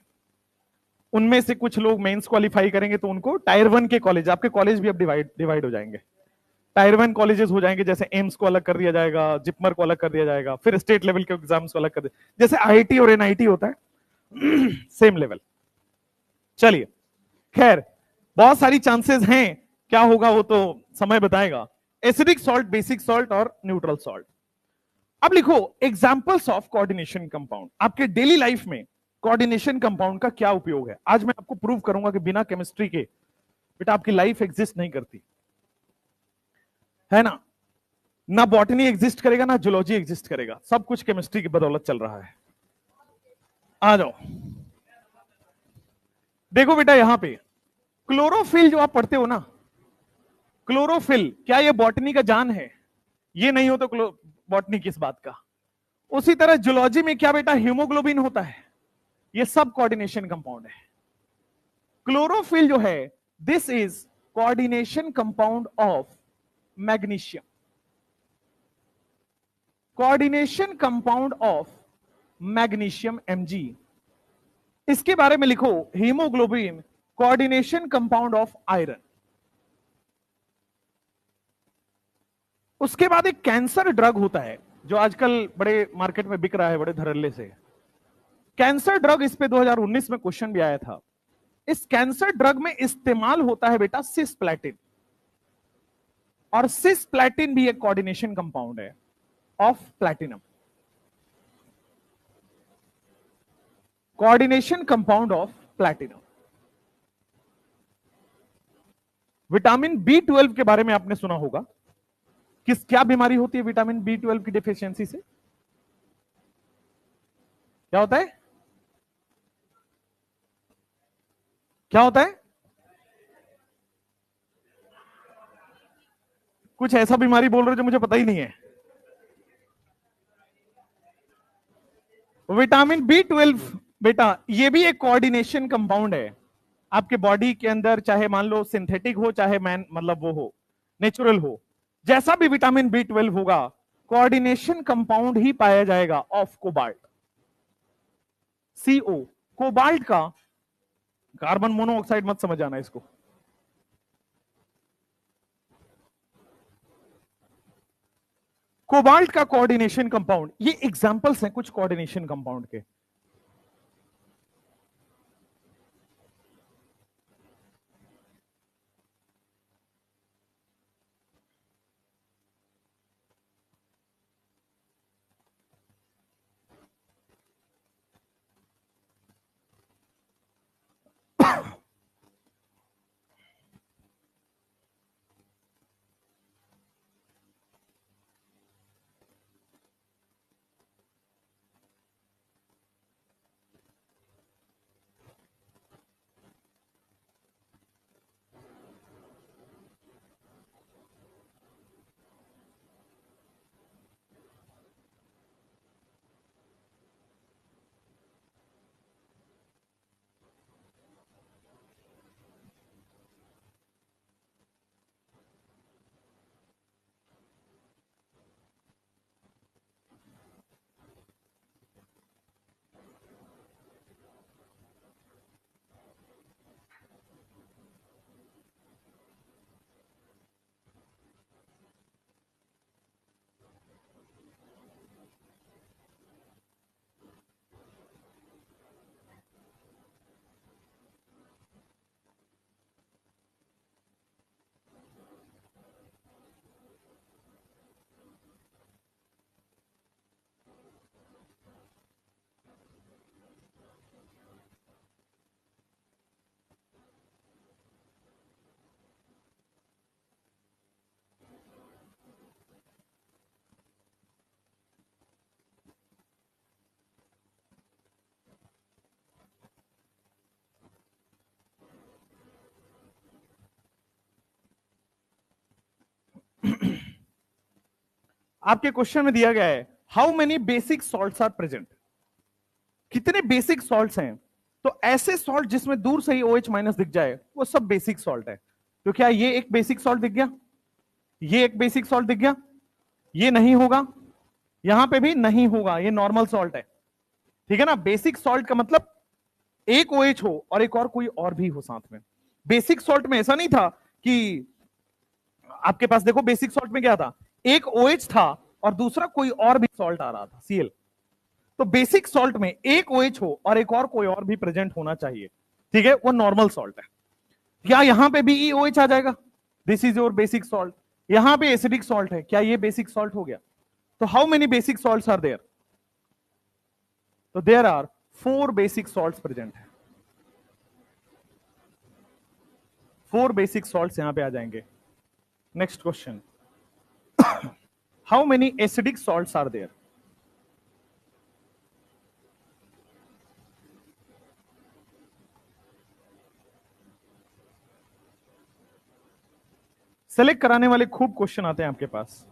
उनमें से कुछ लोग मेंस क्वालिफाई करेंगे, तो उनको टायर 1 के कॉलेज, आपके कॉलेज भी अब डिवाइड हो जाएंगे। टायर 1 कॉलेजेस हो जाएंगे, जैसे एम्स को अलग कर दिया जाएगा, जिपमर को अलग कर दिया जाएगा, फिर स्टेट लेवल के एग्जाम्स को अलग कर दिया, जैसे आईआईटी और एनआईटी होता है सेम लेवल। चलिए, खैर बहुत सारी चांसेस हैं, क्या होगा वो तो समय बताएगा। एसिडिक सॉल्ट, बेसिक सॉल्ट और न्यूट्रल सॉल्ट। अब लिखो एग्जांपल्स ऑफ कोऑर्डिनेशन कंपाउंड। आपके डेली लाइफ में कोऑर्डिनेशन कंपाउंड का क्या उपयोग है। आज मैं आपको प्रूव करूंगा कि बिना केमिस्ट्री के बेटा आपकी लाइफ एग्जिस्ट नहीं करती, है ना। ना बॉटनी एग्जिस्ट करेगा, ना जूलॉजी एग्जिस्ट करेगा, सब कुछ केमिस्ट्री की बदौलत चल रहा है। आ जाओ, देखो बेटा यहां पे क्लोरोफिल जो आप पढ़ते हो ना, क्लोरोफिल क्या ये बॉटनी का जान है? ये नहीं हो तो बॉटनी किस बात का। उसी तरह जूलॉजी में क्या बेटा हीमोग्लोबिन होता है, ये सब कोऑर्डिनेशन कंपाउंड है। क्लोरोफिल जो है this is coordination compound of magnesium, coordination compound of magnesium Mg। इसके बारे में लिखो haemoglobin coordination compound of iron. उसके बाद एक कैंसर ड्रग होता है जो आजकल बड़े मार्केट में बिक रहा है बड़े धड़ल्ले से, कैंसर ड्रग। इस पे 2019 में क्वेश्चन भी आया था। इस कैंसर ड्रग में इस्तेमाल होता है बेटा सिस्प्लैटिन, और सिस्प्लैटिन भी एक कोऑर्डिनेशन कंपाउंड है of platinum, coordination compound of platinum. Vitamin B12 के बारे में आपने सुना होगा, क्या बीमारी होती है विटामिन B12 की डिफिशियंसी से? क्या होता है? क्या होता है? कुछ ऐसा बीमारी बोल रहे हो जो मुझे पता ही नहीं है। विटामिन B12 बेटा ये भी एक कोऑर्डिनेशन कंपाउंड है आपके बॉडी के अंदर, चाहे मान लो सिंथेटिक हो चाहे मतलब वो हो नेचुरल हो, जैसा भी विटामिन B12 होगा कोऑर्डिनेशन कंपाउंड ही पाया जाएगा ऑफ कोबाल्ट, CO। कोबाल्ट का कार्बन मोनोऑक्साइड मत समझ आना इसको, कोबाल्ट का कोऑर्डिनेशन कंपाउंड, ये एग्जांपल्स हैं कुछ कोऑर्डिनेशन कंपाउंड के। आपके क्वेश्चन में दिया गया है how many basic salts are present, कितने बेसिक सॉल्ट्स हैं। तो ऐसे सॉल्ट जिसमें दूर से ही OH माइनस दिख जाए वो सब बेसिक सॉल्ट है। तो क्या ये एक बेसिक सॉल्ट दिख गया, ये एक बेसिक सॉल्ट दिख गया, ये नहीं होगा, यहां पे भी नहीं होगा, ये नॉर्मल सॉल्ट है, ठीक है ना। बेसिक सॉल्ट का मतलब एक OH हो और एक और कोई और भी हो साथ में। बेसिक सॉल्ट में ऐसा नहीं था कि आपके पास देखो बेसिक सॉल्ट में क्या था, एक OH था और दूसरा कोई और भी सॉल्ट आ रहा था Cl। तो बेसिक सॉल्ट में एक OH हो और एक और कोई और भी प्रेजेंट होना चाहिए, ठीक है, वो नॉर्मल सॉल्ट है। क्या यहां पे भी EOH आ जाएगा, this is your basic salt. यहां पे एसिडिक सॉल्ट है, क्या ये बेसिक सॉल्ट हो गया। तो how many basic salts are there, तो there are 4 basic salts present है, 4 बेसिक सॉल्ट्स यहां पे आ जाएंगे। Next question, how many acidic salts are there. Select कराने वाले खूब क्वेश्चन आते हैं आपके पास।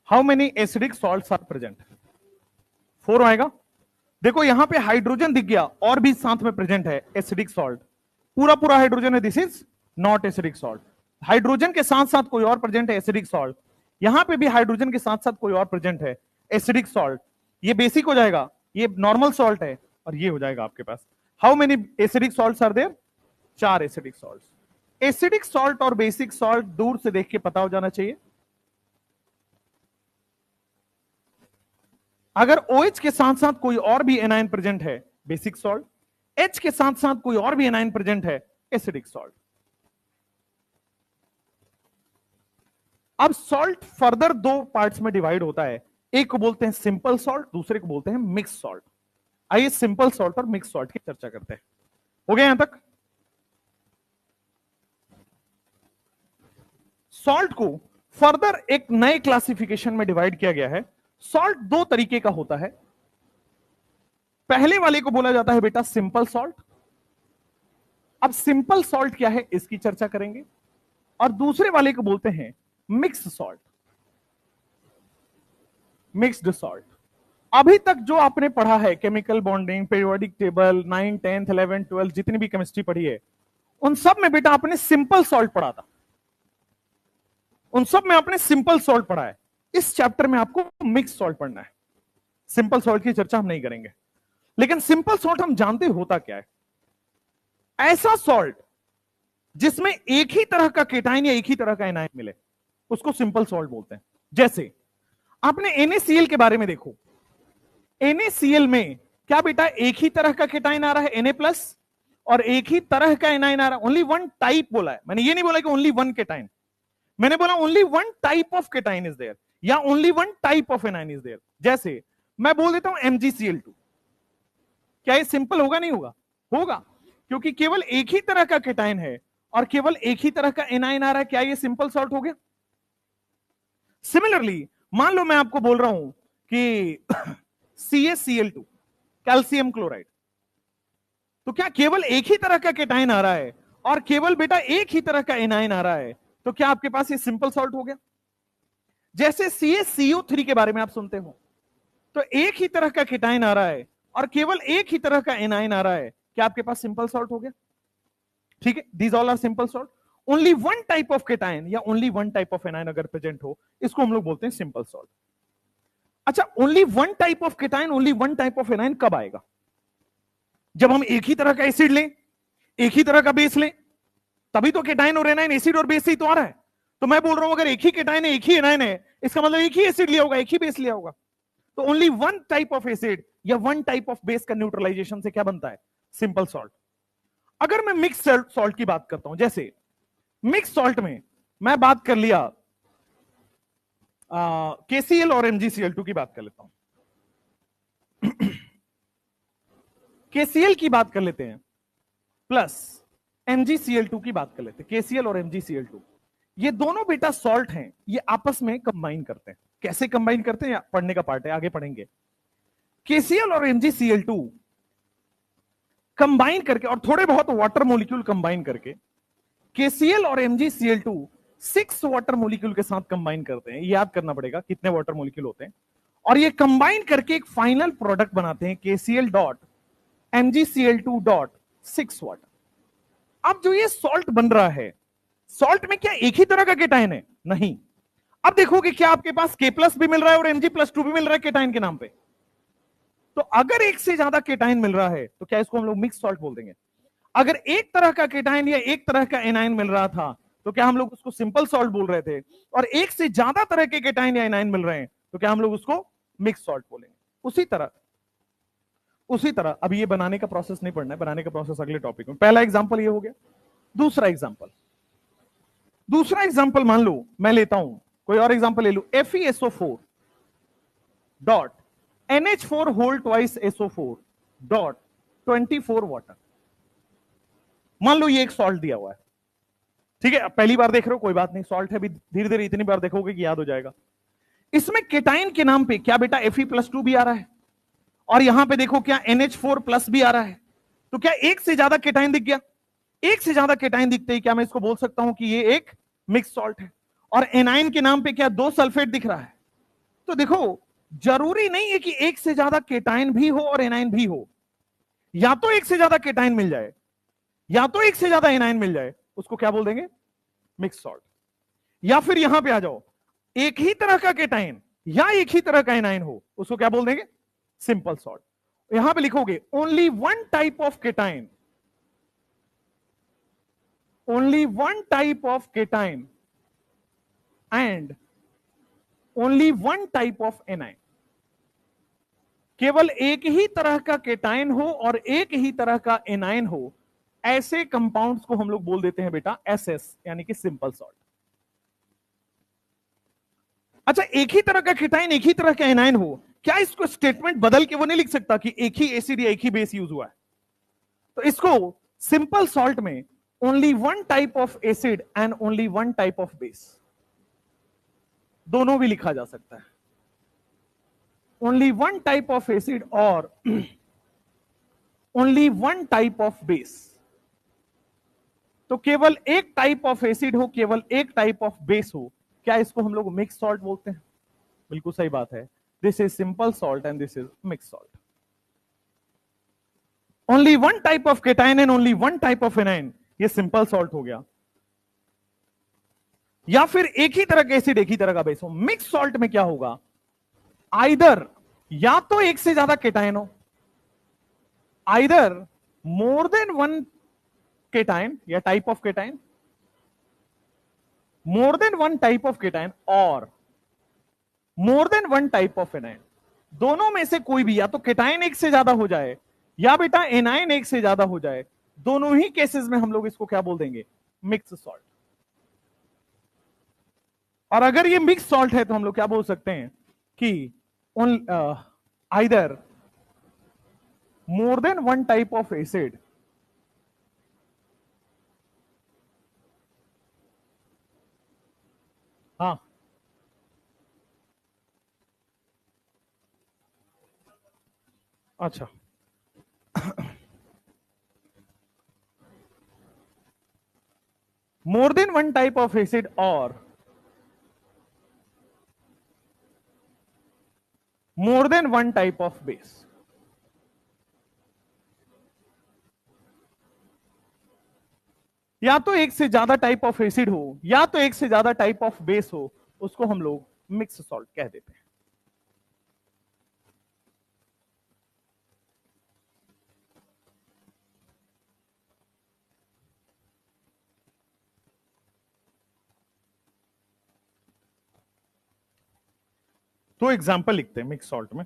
How many acidic salts are present, 4 आएगा। देखो यहां पे हाइड्रोजन दिख गया और भी साथ में प्रेजेंट है एसिडिक सॉल्ट, पूरा पूरा हाइड्रोजन है, this is not acidic salt. Hydrogen के साथ साथ कोई और प्रेजेंट है एसिडिक सॉल्ट, यहां पे भी हाइड्रोजन के साथ साथ कोई और प्रेजेंट है, एसिडिक सॉल्ट, ये बेसिक हो जाएगा, ये नॉर्मल सॉल्ट है, और ये हो जाएगा आपके पास। How many acidic salts are there? 4 acidic salts. Acidic salt और बेसिक सॉल्ट दूर से देख के पता हो जाना चाहिए। अगर OH के साथ साथ कोई और भी एनायन प्रेजेंट है, बेसिक सॉल्ट, H के साथ साथ कोई और भी एनायन प्रेजेंट है, एसिडिक सॉल्ट। अब सॉल्ट फर्दर 2 पार्ट्स में डिवाइड होता है, एक को बोलते हैं सिंपल सॉल्ट, दूसरे को बोलते हैं मिक्स सॉल्ट। आइए सिंपल सॉल्ट और मिक्स सॉल्ट की चर्चा करते हैं। हो गया यहां तक? सॉल्ट को फर्दर एक नए क्लासिफिकेशन में डिवाइड किया गया है। सॉल्ट 2 तरीके का होता है। पहले वाले को बोला जाता है बेटा सिंपल सॉल्ट। अब सिंपल सॉल्ट क्या है इसकी चर्चा करेंगे, और दूसरे वाले को बोलते हैं मिक्स सॉल्ट, मिक्स्ड सॉल्ट। अभी तक जो आपने पढ़ा है, केमिकल बॉन्डिंग, पीरियोडिक टेबल, 9, 10, 11, 12 जितनी भी केमिस्ट्री पढ़ी है, उन सब में बेटा आपने सिंपल सॉल्ट पढ़ा था, उन सब में आपने सिंपल सॉल्ट पढ़ा है। इस चैप्टर में आपको मिक्स सॉल्ट पढ़ना है। सिंपल सॉल्ट की चर्चा हम नहीं करेंगे, लेकिन सिंपल सॉल्ट हम जानते होता क्या है। ऐसा सॉल्ट जिसमें एक ही तरह का केटाइन या एक ही तरह का एनायन मिले, उसको सिंपल सॉल्ट बोलते हैं। जैसे आपने NaCl के बारे में देखो, NaCl में क्या बेटा एक ही तरह का केटाइन आ रहा है Na+, और एक ही तरह का एनायन आ रहा है। ओनली वन टाइप बोला है, मैंने ये नहीं बोला कि ओनली वन केटाइन, मैंने बोला only one type of cation is there, या only one type of anion is there. जैसे मैं बोल देता हूं MgCl2, क्या ये सिंपल होगा? नहीं होगा? होगा, क्योंकि केवल एक ही तरह का केटाइन है और केवल एक ही तरह का एनायन आ रहा है। क्या ये सिंपल सॉल्ट हो गया? सिमिलरली मान लो मैं आपको बोल रहा हूं कि CaCl2, कैल्शियम क्लोराइड, तो क्या केवल एक ही तरह का केटाइन आ रहा है और केवल बेटा एक ही तरह का एनायन आ रहा है, तो क्या आपके पास ये सिंपल सॉल्ट हो गया? जैसे CaCO3 के बारे में आप सुनते हो, तो एक ही तरह का केटाइन आ रहा है और केवल एक ही तरह का एनायन आ रहा है, क्या आपके पास सिंपल सॉल्ट हो गया? ठीक है, these all are simple salt. Only one type of cation या only one type of anion अगर प्रेजेंट हो, इसको हम लोग बोलते हैं सिंपल सॉल्ट। अच्छा, only one type of cation, only one type of anion कब आएगा? जब हम एक ही तरह का एसिड लें, एक ही तरह का बेस लें, तभी तो केटाइन और एनायन, एसिड और बेस से ही तो आ रहा है। तो मैं बोल रहा हूं अगर एक ही केटाइन है, एक ही एनायन है, इसका मतलब एक ही एसिड लिया होगा, एक ही बेस लिया होगा। तो only one type of acid या वन टाइप ऑफ बेस का न्यूट्रलाइजेशन से क्या बनता है? Simple salt. अगर मैं मिक्स सॉल्ट की बात करता हूं, जैसे मिक्स सॉल्ट में मैं बात कर लिया KCl और MgCl2 की बात कर लेता हूं KCl की बात कर लेते हैं प्लस MgCl2 की बात कर लेते हैं। KCl और MgCl2 ये दोनों बेटा सॉल्ट हैं, ये आपस में कंबाइन करते हैं। कैसे कंबाइन करते हैं पढ़ने का पार्ट है, आगे पढ़ेंगे। KCl और MgCl2 कंबाइन करके और थोड़े बहुत वाटर मॉलिक्यूल कंबाइन करके KCl और MgCl2 6 वाटर मॉलिक्यूल के साथ कंबाइन करते हैं। याद करना पड़ेगा कितने वाटर मॉलिक्यूल होते हैं, और ये कंबाइन करके एक फाइनल प्रोडक्ट बनाते हैं KCl dot MgCl2 dot 6 water. अब जो ये सॉल्ट बन रहा है, सॉल्ट में क्या एक ही तरह का केटाइन है? नहीं। अब देखोगे क्या आपके पास K+ भी मिल रहा है और Mg+2 भी मिल रहा है केटाइन के नाम पे। तो अगर एक से ज्यादा केटाइन मिल रहा है तो क्या इसको हम लोग मिक्स सॉल्ट बोल देंगे? अगर एक तरह का केटाइन या एक तरह का एनायन मिल रहा था तो क्या हम लोग उसको सिंपल सॉल्ट बोल रहे थे? और एक से ज्यादा तरह के केटाइन या एनायन मिल रहे हैं तो क्या हम लोग उसको मिक्स सॉल्ट बोलेंगे? उसी तरह अब ये बनाने का प्रोसेस नहीं पढ़ना है, बनाने का प्रोसेस अगले टॉपिक में। पहला एग्जांपल ये हो गया। दूसरा एग्जांपल मान लो मैं लेता हूं, कोई और एग्जांपल ले लू, FeSO4 dot NH4 whole twice SO4 dot 24 water. मान लो ये एक सॉल्ट दिया हुआ है, ठीक है। पहली बार देख रहे हो, कोई बात नहीं, सॉल्ट है, भी धीरे धीरे इतनी बार देखोगे कि याद हो जाएगा। इसमें केटाइन के नाम पे क्या बेटा Fe+2 भी आ रहा है, और यहां पे देखो क्या NH4+ भी आ रहा है। तो क्या एक से ज्यादा केटाइन दिख गया? एक से ज्यादा केटाइन दिखते ही क्या मैं इसको बोल सकता हूं कि ये एक मिक्स सॉल्ट है? और एनाइन के नाम पे क्या 2 सल्फेट दिख रहा है? तो देखो, जरूरी नहीं है कि एक से ज्यादा केटाइन भी हो और एनाइन भी हो। या तो एक से ज्यादा केटाइन मिल जाए या तो एक से ज्यादा एनाइन मिल जाए, उसको क्या बोल देंगे? Mix salt. या फिर यहां पे आ जाओ, एक ही तरह का केटाइन या एक ही तरह का एनाइन हो, उसको क्या बोल देंगे? Simple salt. यहां पे लिखोगे only one type of cation, only one type of cation and only one type of A9. केवल एक ही तरह का केटाइन हो और एक ही तरह का एनाइन हो, ऐसे कंपाउंड्स को हम लोग बोल देते हैं बेटा एसएस, यानी कि सिंपल सॉल्ट। अच्छा, एक ही तरह का केटाइन एक ही तरह का एनाइन हो, क्या इसको स्टेटमेंट बदल के वो नहीं लिख सकता कि एक ही एसिड या एक ही बेस यूज हुआ है? तो इसको सिंपल सॉल्ट में only one type of acid and only one type of base, दोनों भी लिखा जा सकता है। Only one type of acid और only one type of base. तो केवल एक टाइप ऑफ एसिड हो, केवल एक टाइप ऑफ बेस हो, क्या इसको हम लोग मिक्स सॉल्ट बोलते हैं? बिल्कुल सही बात है। This is simple salt and this is mix salt. Only one type of cation and only one type of A9, ये सिंपल सॉल्ट हो गया। या फिर एक ही तरह का एसिड एक ही तरह का बेस हो। मिक्स सॉल्ट में क्या होगा? आइदर या तो एक से ज्यादा केटाइन हो, either more than one cation या type of cation, more than one type of cation और more than one type of anion. दोनों में से कोई भी, या तो केटाइन एक से ज्यादा हो जाए या बेटा एनाइन एक से ज्यादा हो जाए, दोनों ही केसेस में हम लोग इसको क्या बोल देंगे? Mix salt. और अगर ये मिक्स सॉल्ट है तो हम लोग क्या बोल सकते हैं कि either more than one type of acid हाँ अच्छा more than one type of acid और more than one type of base. या तो एक से ज्यादा टाइप ऑफ एसिड हो या तो एक से ज्यादा टाइप ऑफ बेस हो, उसको हम लोग मिक्स सॉल्ट कह देते हैं। तो एग्जांपल लिखते हैं मिक्स सॉल्ट में।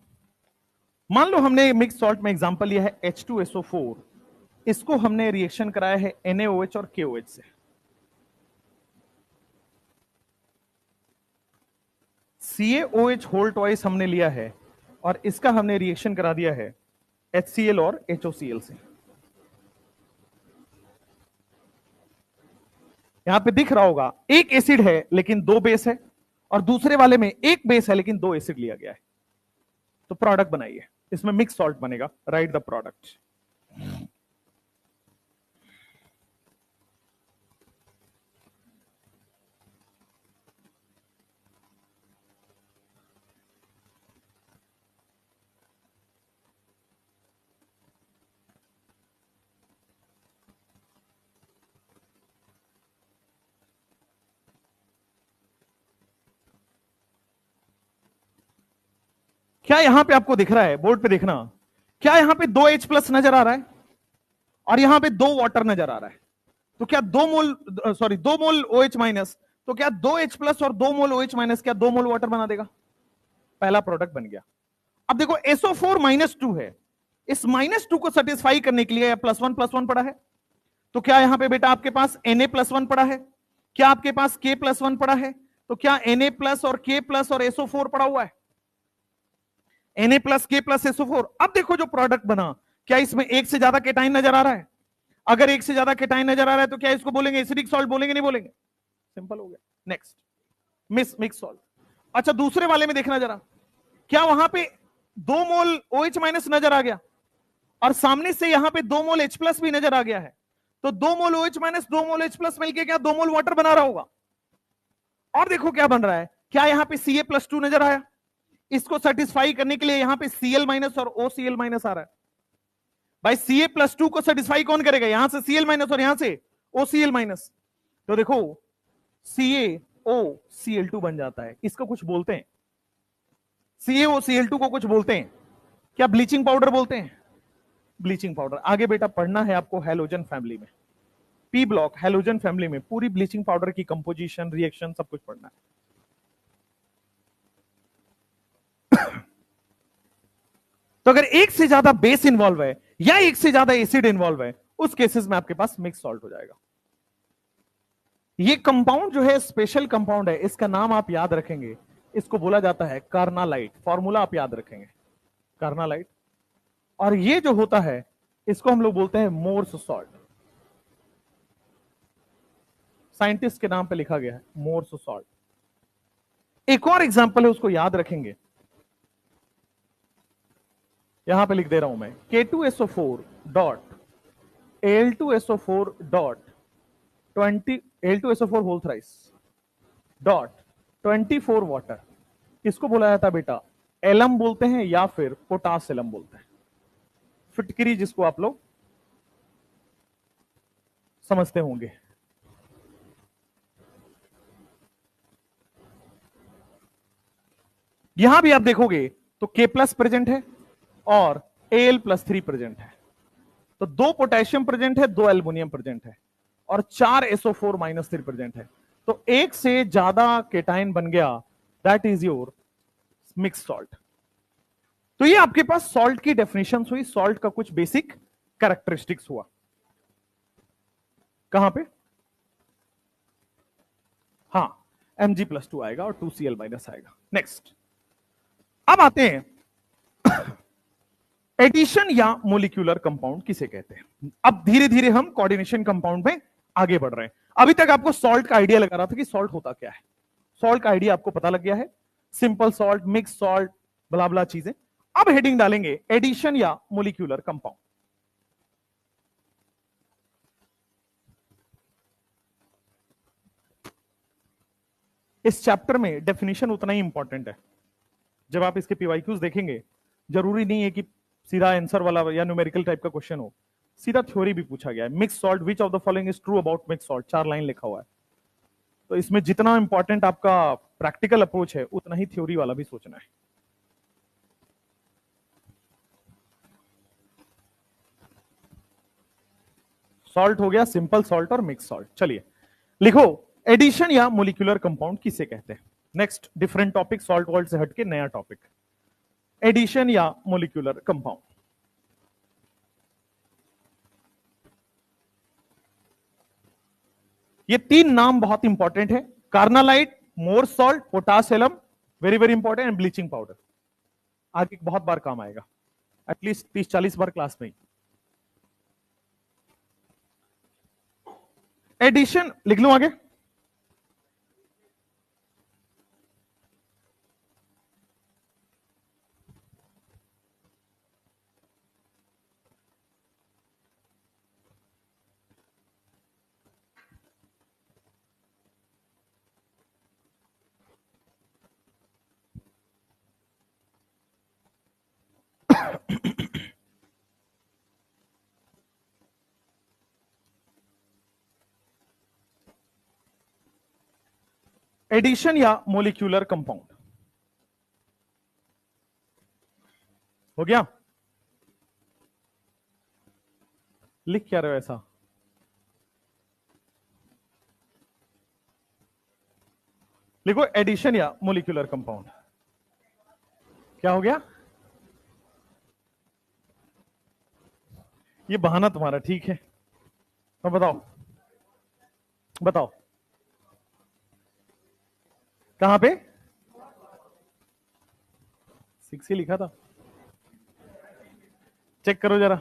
मान लो हमने मिक्स सॉल्ट में एग्जांपल लिया है H2SO4, इसको हमने रिएक्शन कराया है NaOH और KOH से। CaOH होल ट्वाइस हमने लिया है और इसका हमने रिएक्शन करा दिया है HCl और HOCl से। यहां पे दिख रहा होगा एक एसिड है लेकिन दो बेस है, और दूसरे वाले में एक बेस है लेकिन दो एसिड लिया गया है। तो प्रोडक्ट बनाइए, इसमें मिक्स सॉल्ट बनेगा। Right the product. क्या यहां पे आपको दिख रहा है? बोर्ड पे देखना, क्या यहां पे 2H प्लस नजर आ रहा है और यहां पे 2 वाटर नजर आ रहा है? तो क्या 2 मोल, सॉरी 2 मोल OH माइनस, तो क्या 2H प्लस और 2 मोल OH माइनस क्या 2 मोल वाटर बना देगा? पहला प्रोडक्ट बन गया। अब देखो SO4 -2 है, इस -2 को सेटिस्फाई करने के लिए +1 पड़ा है। तो क्या यहां पे बेटा आपके पास Na+1 पड़ा है? क्या आपके पास K+1 पड़ा है? तो क्या Na+ और K+ और SO4 पड़ा हुआ है? Na+, K+, SO4। अब देखो जो प्रोडक्ट बना, क्या इसमें एक से ज्यादा केटाइन नजर आ रहा है? अगर एक से ज्यादा केटाइन नजर आ रहा है तो क्या इसको बोलेंगे एसिडिक सॉल्ट, बोलेंगे नहीं बोलेंगे? सिंपल हो गया। Next, mix salt. अच्छा, दूसरे वाले में देखना जरा, क्या वहां पे 2 मोल OH माइनस नजर आ गया और सामने से यहां पे 2 मोल H+ भी नजर आ गया है? तो 2 मोल OH माइनस 2 मोल H+ मिलके क्या 2 मोल वाटर बना रहा होगा? और देखो क्या बन रहा है, क्या यहां पे Ca+2 नजर आया? इसको सेटिस्फाई करने के लिए यहां पे Cl- और OCl- आ रहा है। भाई Ca+2 को सेटिस्फाई कौन करेगा? यहां से Cl- और यहां से OCl-। तो देखो Ca CaOCl2 बन जाता है, इसको कुछ बोलते हैं, CaOCl2 को कुछ बोलते हैं, क्या ब्लीचिंग पाउडर बोलते हैं? Bleaching powder. आगे बेटा पढ़ना है आपको हैलोजन फैमिली में, पी ब्लॉक हैलोजन फैमिली में पूरी ब्लीचिंग पाउडर की कंपोजिशन, रिएक्शन सब कुछ पढ़ना है। तो अगर एक से ज्यादा बेस इन्वॉल्व है या एक से ज्यादा एसिड इन्वॉल्व है, उस केसेस में आपके पास मिक्स सॉल्ट हो जाएगा। ये कंपाउंड जो है स्पेशल कंपाउंड है, इसका नाम आप याद रखेंगे, इसको बोला जाता है कार्नालाइट। फॉर्मूला आप याद रखेंगे, कार्नालाइट। और ये जो होता है इसको हम लोग बोलते हैं मोर्स सॉल्ट, साइंटिस्ट के नाम पे लिखा गया है मोर्स सॉल्ट। एक और एग्जांपल है, उसको याद रखेंगे, यहां पे लिख दे रहा हूं मैं, K2SO4 dot Al2SO4 dot 20 Al2SO4 whole thrice dot 24 water, इसको बोला जाता है बेटा एलम बोलते हैं या फिर पोटास एलम बोलते हैं, फिटकरी जिसको आप लोग समझते होंगे। यहां भी आप देखोगे तो K प्लस प्रेजेंट है और Al+3 प्रेजेंट है, तो 2 पोटेशियम प्रेजेंट है, 2 एल्युमिनियम प्रेजेंट है और 4 SO4-3 प्रेजेंट है, तो एक से ज्यादा केटाइन बन गया, that is your mix salt. तो ये आपके पास सॉल्ट की डेफिनेशन हुई, सॉल्ट का कुछ बेसिक कैरेक्टरिस्टिक्स हुआ। कहां पे? हाँ, Mg+2 आएगा और 2Cl- आएगा। नेक्स्ट, अब आते हैं एडिशन या मोलिक्यूलर कंपाउंड किसे कहते हैं। अब धीरे धीरे हम कोऑर्डिनेशन कंपाउंड में आगे बढ़ रहे हैं। अभी तक आपको सॉल्ट का आइडिया लगा रहा था कि सॉल्ट होता क्या है, सॉल्ट का आइडिया आपको पता लग गया है, सिंपल सॉल्ट, मिक्स सॉल्ट, ब्ला ब्ला चीजें। अब हेडिंग डालेंगे एडिशन या मोलिक्यूलर कंपाउंड। इस चैप्टर में डेफिनेशन उतना ही इंपॉर्टेंट है। जब आप इसके पीवाईक्यूज देखेंगे, जरूरी नहीं है कि सीधा आंसर वाला या न्यूमेरिकल टाइप का क्वेश्चन हो, सीधा थ्योरी भी पूछा गया है। Mix salt, which of the following is true about mix salt, 4 line लिखा हुआ है। तो इसमें जितना इंपॉर्टेंट आपका प्रैक्टिकल अप्रोच है, उतना ही थ्योरी वाला भी सोचना है। सॉल्ट हो गया, सिंपल सॉल्ट और मिक्स सॉल्ट। चलिए लिखो, एडिशन या मोलिकुलर कंपाउंड किसे कहते हैं। नेक्स्ट डिफरेंट टॉपिक, सॉल्ट वॉल्ट से हटके नया टॉपिक, एडिशन या मोलिकुलर कंपाउंड। ये 3 नाम बहुत इंपॉर्टेंट है, carnallite, Mohr's salt, potash alum, very very important, and bleaching powder. आगे बहुत बार काम आएगा, एटलीस्ट 30-40 बार क्लास में। एडिशन लिख लूं आगे, एडिशन या मोलिक्यूलर कंपाउंड हो गया। लिख क्या रहे हो ऐसा? लिखो एडिशन या मोलिक्यूलर कंपाउंड। क्या हो गया? ये बहाना तुम्हारा, ठीक है। तो बताओ बताओ कहां पे 6 ही लिखा था? चेक करो जरा,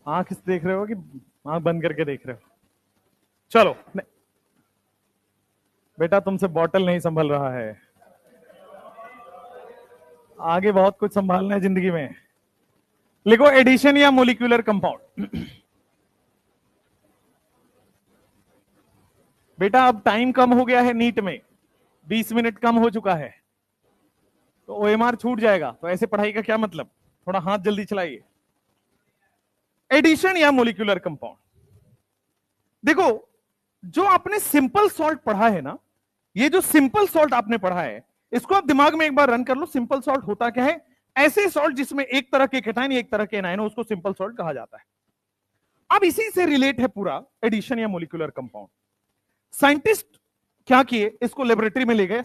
आंख से देख रहे हो कि आंख बंद करके देख रहे हो? चलो बेटा, तुमसे बॉटल नहीं संभल रहा है, आगे बहुत कुछ संभालना है जिंदगी में। लिखो एडिशन या मोलिक्यूलर कंपाउंड। बेटा अब टाइम कम हो गया है नीट में, 20 मिनट कम हो चुका है, तो ओएमआर छूट जाएगा, तो ऐसे पढ़ाई का क्या मतलब? थोड़ा हाथ जल्दी चलाइए। एडिशन या मोलिक्यूलर कंपाउंड, देखो जो आपने सिंपल सॉल्ट पढ़ा है ना, ये जो सिंपल सॉल्ट आपने पढ़ा है, इसको आप दिमाग में एक बार रन कर लो। सिंपल सॉल्ट होता क्या है? ऐसे सॉल्ट जिसमें एक तरह के केटाइन एक तरह के एनायन हो, उसको सिंपल सॉल्ट कहा जाता है। अब इसी से रिलेट है पूरा एडिशन या मोलिकुलर कंपाउंड। साइंटिस्ट क्या किए, इसको लेबोरेटरी में ले गए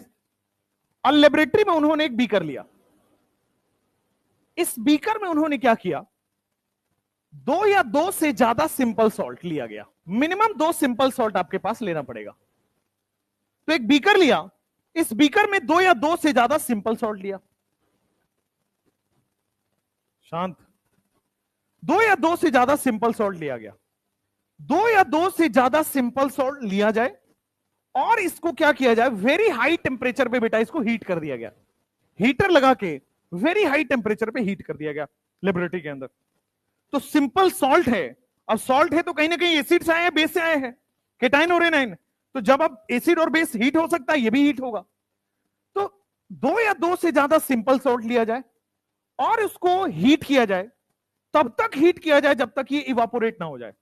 और लेबोरेटरी में उन्होंने एक बीकर लिया। इस बीकर में उन्होंने क्या किया, दो या दो से ज्यादा सिंपल सॉल्ट लिया गया। मिनिमम 2 सिंपल सॉल्ट आपके पास लेना पड़ेगा। तो एक बीकर लिया, इस बीकर में 2 या 2 से ज्यादा सिंपल सॉल्ट लिया। शांत। 2 या 2 से ज्यादा सिंपल सॉल्ट लिया गया। 2 या 2 से ज्यादा सिंपल सॉल्ट लिया जाए और इसको क्या किया जाए, वेरी हाई टेम्परेचर पे बेटा इसको हीट कर दिया गया। हीटर लगा के वेरी हाई टेम्परेचर पे हीट कर दिया गया लेबोरेटरी के अंदर। तो सिंपल सॉल्ट है। अब सॉल्ट है तो कहीं ना कहीं एसिड से आए हैं, बेस से आए हैं, केटाइन और एनाइन। तो जब अब एसिड और बेस हीट हो सकता है, ये भी हीट होगा। तो 2 या 2 से ज्यादा सिंपल सॉल्ट लिया जाए और उसको हीट किया जाए। तब तक हीट किया जाए जब तक ये इवापोरेट ना हो जाए।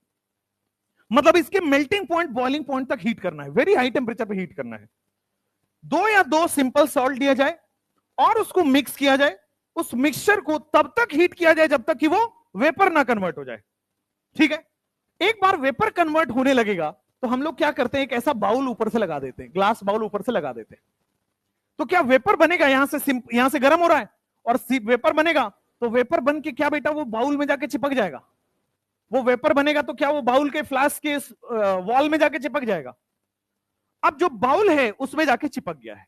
मतलब इसके मेल्टिंग पॉइंट, बॉइलिंग पॉइंट तक हीट करना है, वेरी हाई टेम्परेचर पे हीट करना है। 2 या 2 सिंपल सॉल्ट लिया जाए और उसको मिक्स किया जाए। उस मिक्सचर को तब तक हीट किया जाए जब तक कि वो वेपर ना कन्वर्ट हो जाए। ठीक है। एक बार वेपर कन्वर्ट होने लगेगा तो हम लोग क्या करते हैं, एक ऐसा बाउल ऊपर से लगा देते हैं, ग्लास बाउल ऊपर से लगा देते हैं। तो क्या वेपर बनेगा, यहां से गर्म हो रहा है और वेपर बनेगा, तो वेपर बन के क्या बेटा वो बाउल में जाके चिपक जाएगा। वो वेपर बनेगा तो क्या वो बाउल के फ्लास्क के वॉल में जाके चिपक जाएगा। अब जो बाउल है उसमें जाके चिपक गया है,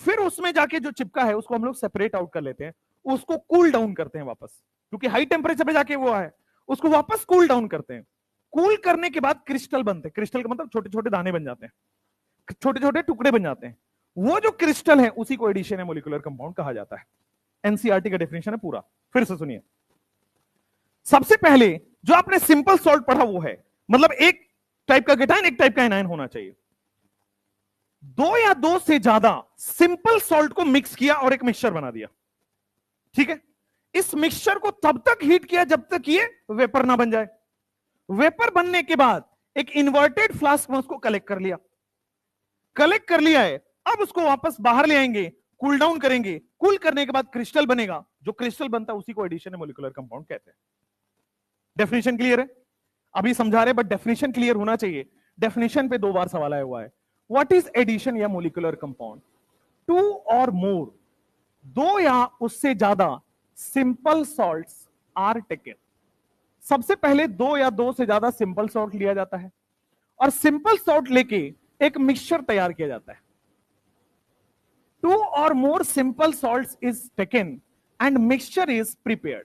फिर उसमें जाके जो चिपका है उसको हम लोग सेपरेट आउट कर लेते हैं, उसको कूल डाउन करते हैं वापस, क्योंकि हाई टेम्परेचर पे जाके वो है, उसको वापस कूल डाउन करते हैं। कूल करने के बाद क्रिस्टल बनते हैं। क्रिस्टल का मतलब छोटे छोटे दाने बन जाते हैं, छोटे छोटे टुकड़े बन जाते हैं। वो जो क्रिस्टल है उसी को एडिशन या मोलिकुलर कंपाउंड कहा जाता है। एनसीईआरटी का डेफिनेशन है पूरा, फिर से सुनिए। सबसे पहले जो आपने सिंपल सॉल्ट पढ़ा वो है, मतलब एक टाइप का केटाइन एक टाइप का एनायन होना चाहिए। 2 या 2 से ज्यादा सिंपल सॉल्ट को मिक्स किया और एक मिक्सचर बना दिया। ठीक है। इस मिक्सचर को तब तक हीट किया जब तक ये वेपर ना बन जाए। वेपर बनने के बाद एक इन्वर्टेड फ्लास्क में उसको कलेक्ट कर लिया। कलेक्ट कर लिया है, अब उसको वापस बाहर ले आएंगे, कूल डाउन करेंगे। कूल करने के बाद क्रिस्टल बनेगा, जो क्रिस्टल बनता है उसी को एडिशन या मोलिकुलर कंपाउंड कहते हैं। डेफिनेशन क्लियर है? अभी समझा रहे बट डेफिनेशन क्लियर होना चाहिए। डेफिनेशन पे 2 बार सवाल आया हुआ है। व्हाट इज एडिशन या मोलिकुलर कंपाउंड? 2 और मोर, 2 या उससे ज्यादा सिंपल सॉल्ट्स आर टेकन। सबसे पहले 2 या 2 से ज्यादा सिंपल सॉल्ट लिया जाता है और सिंपल सॉल्ट लेके एक मिक्सचर तैयार किया जाता है। 2 or more simple salts is taken and mixture is prepared.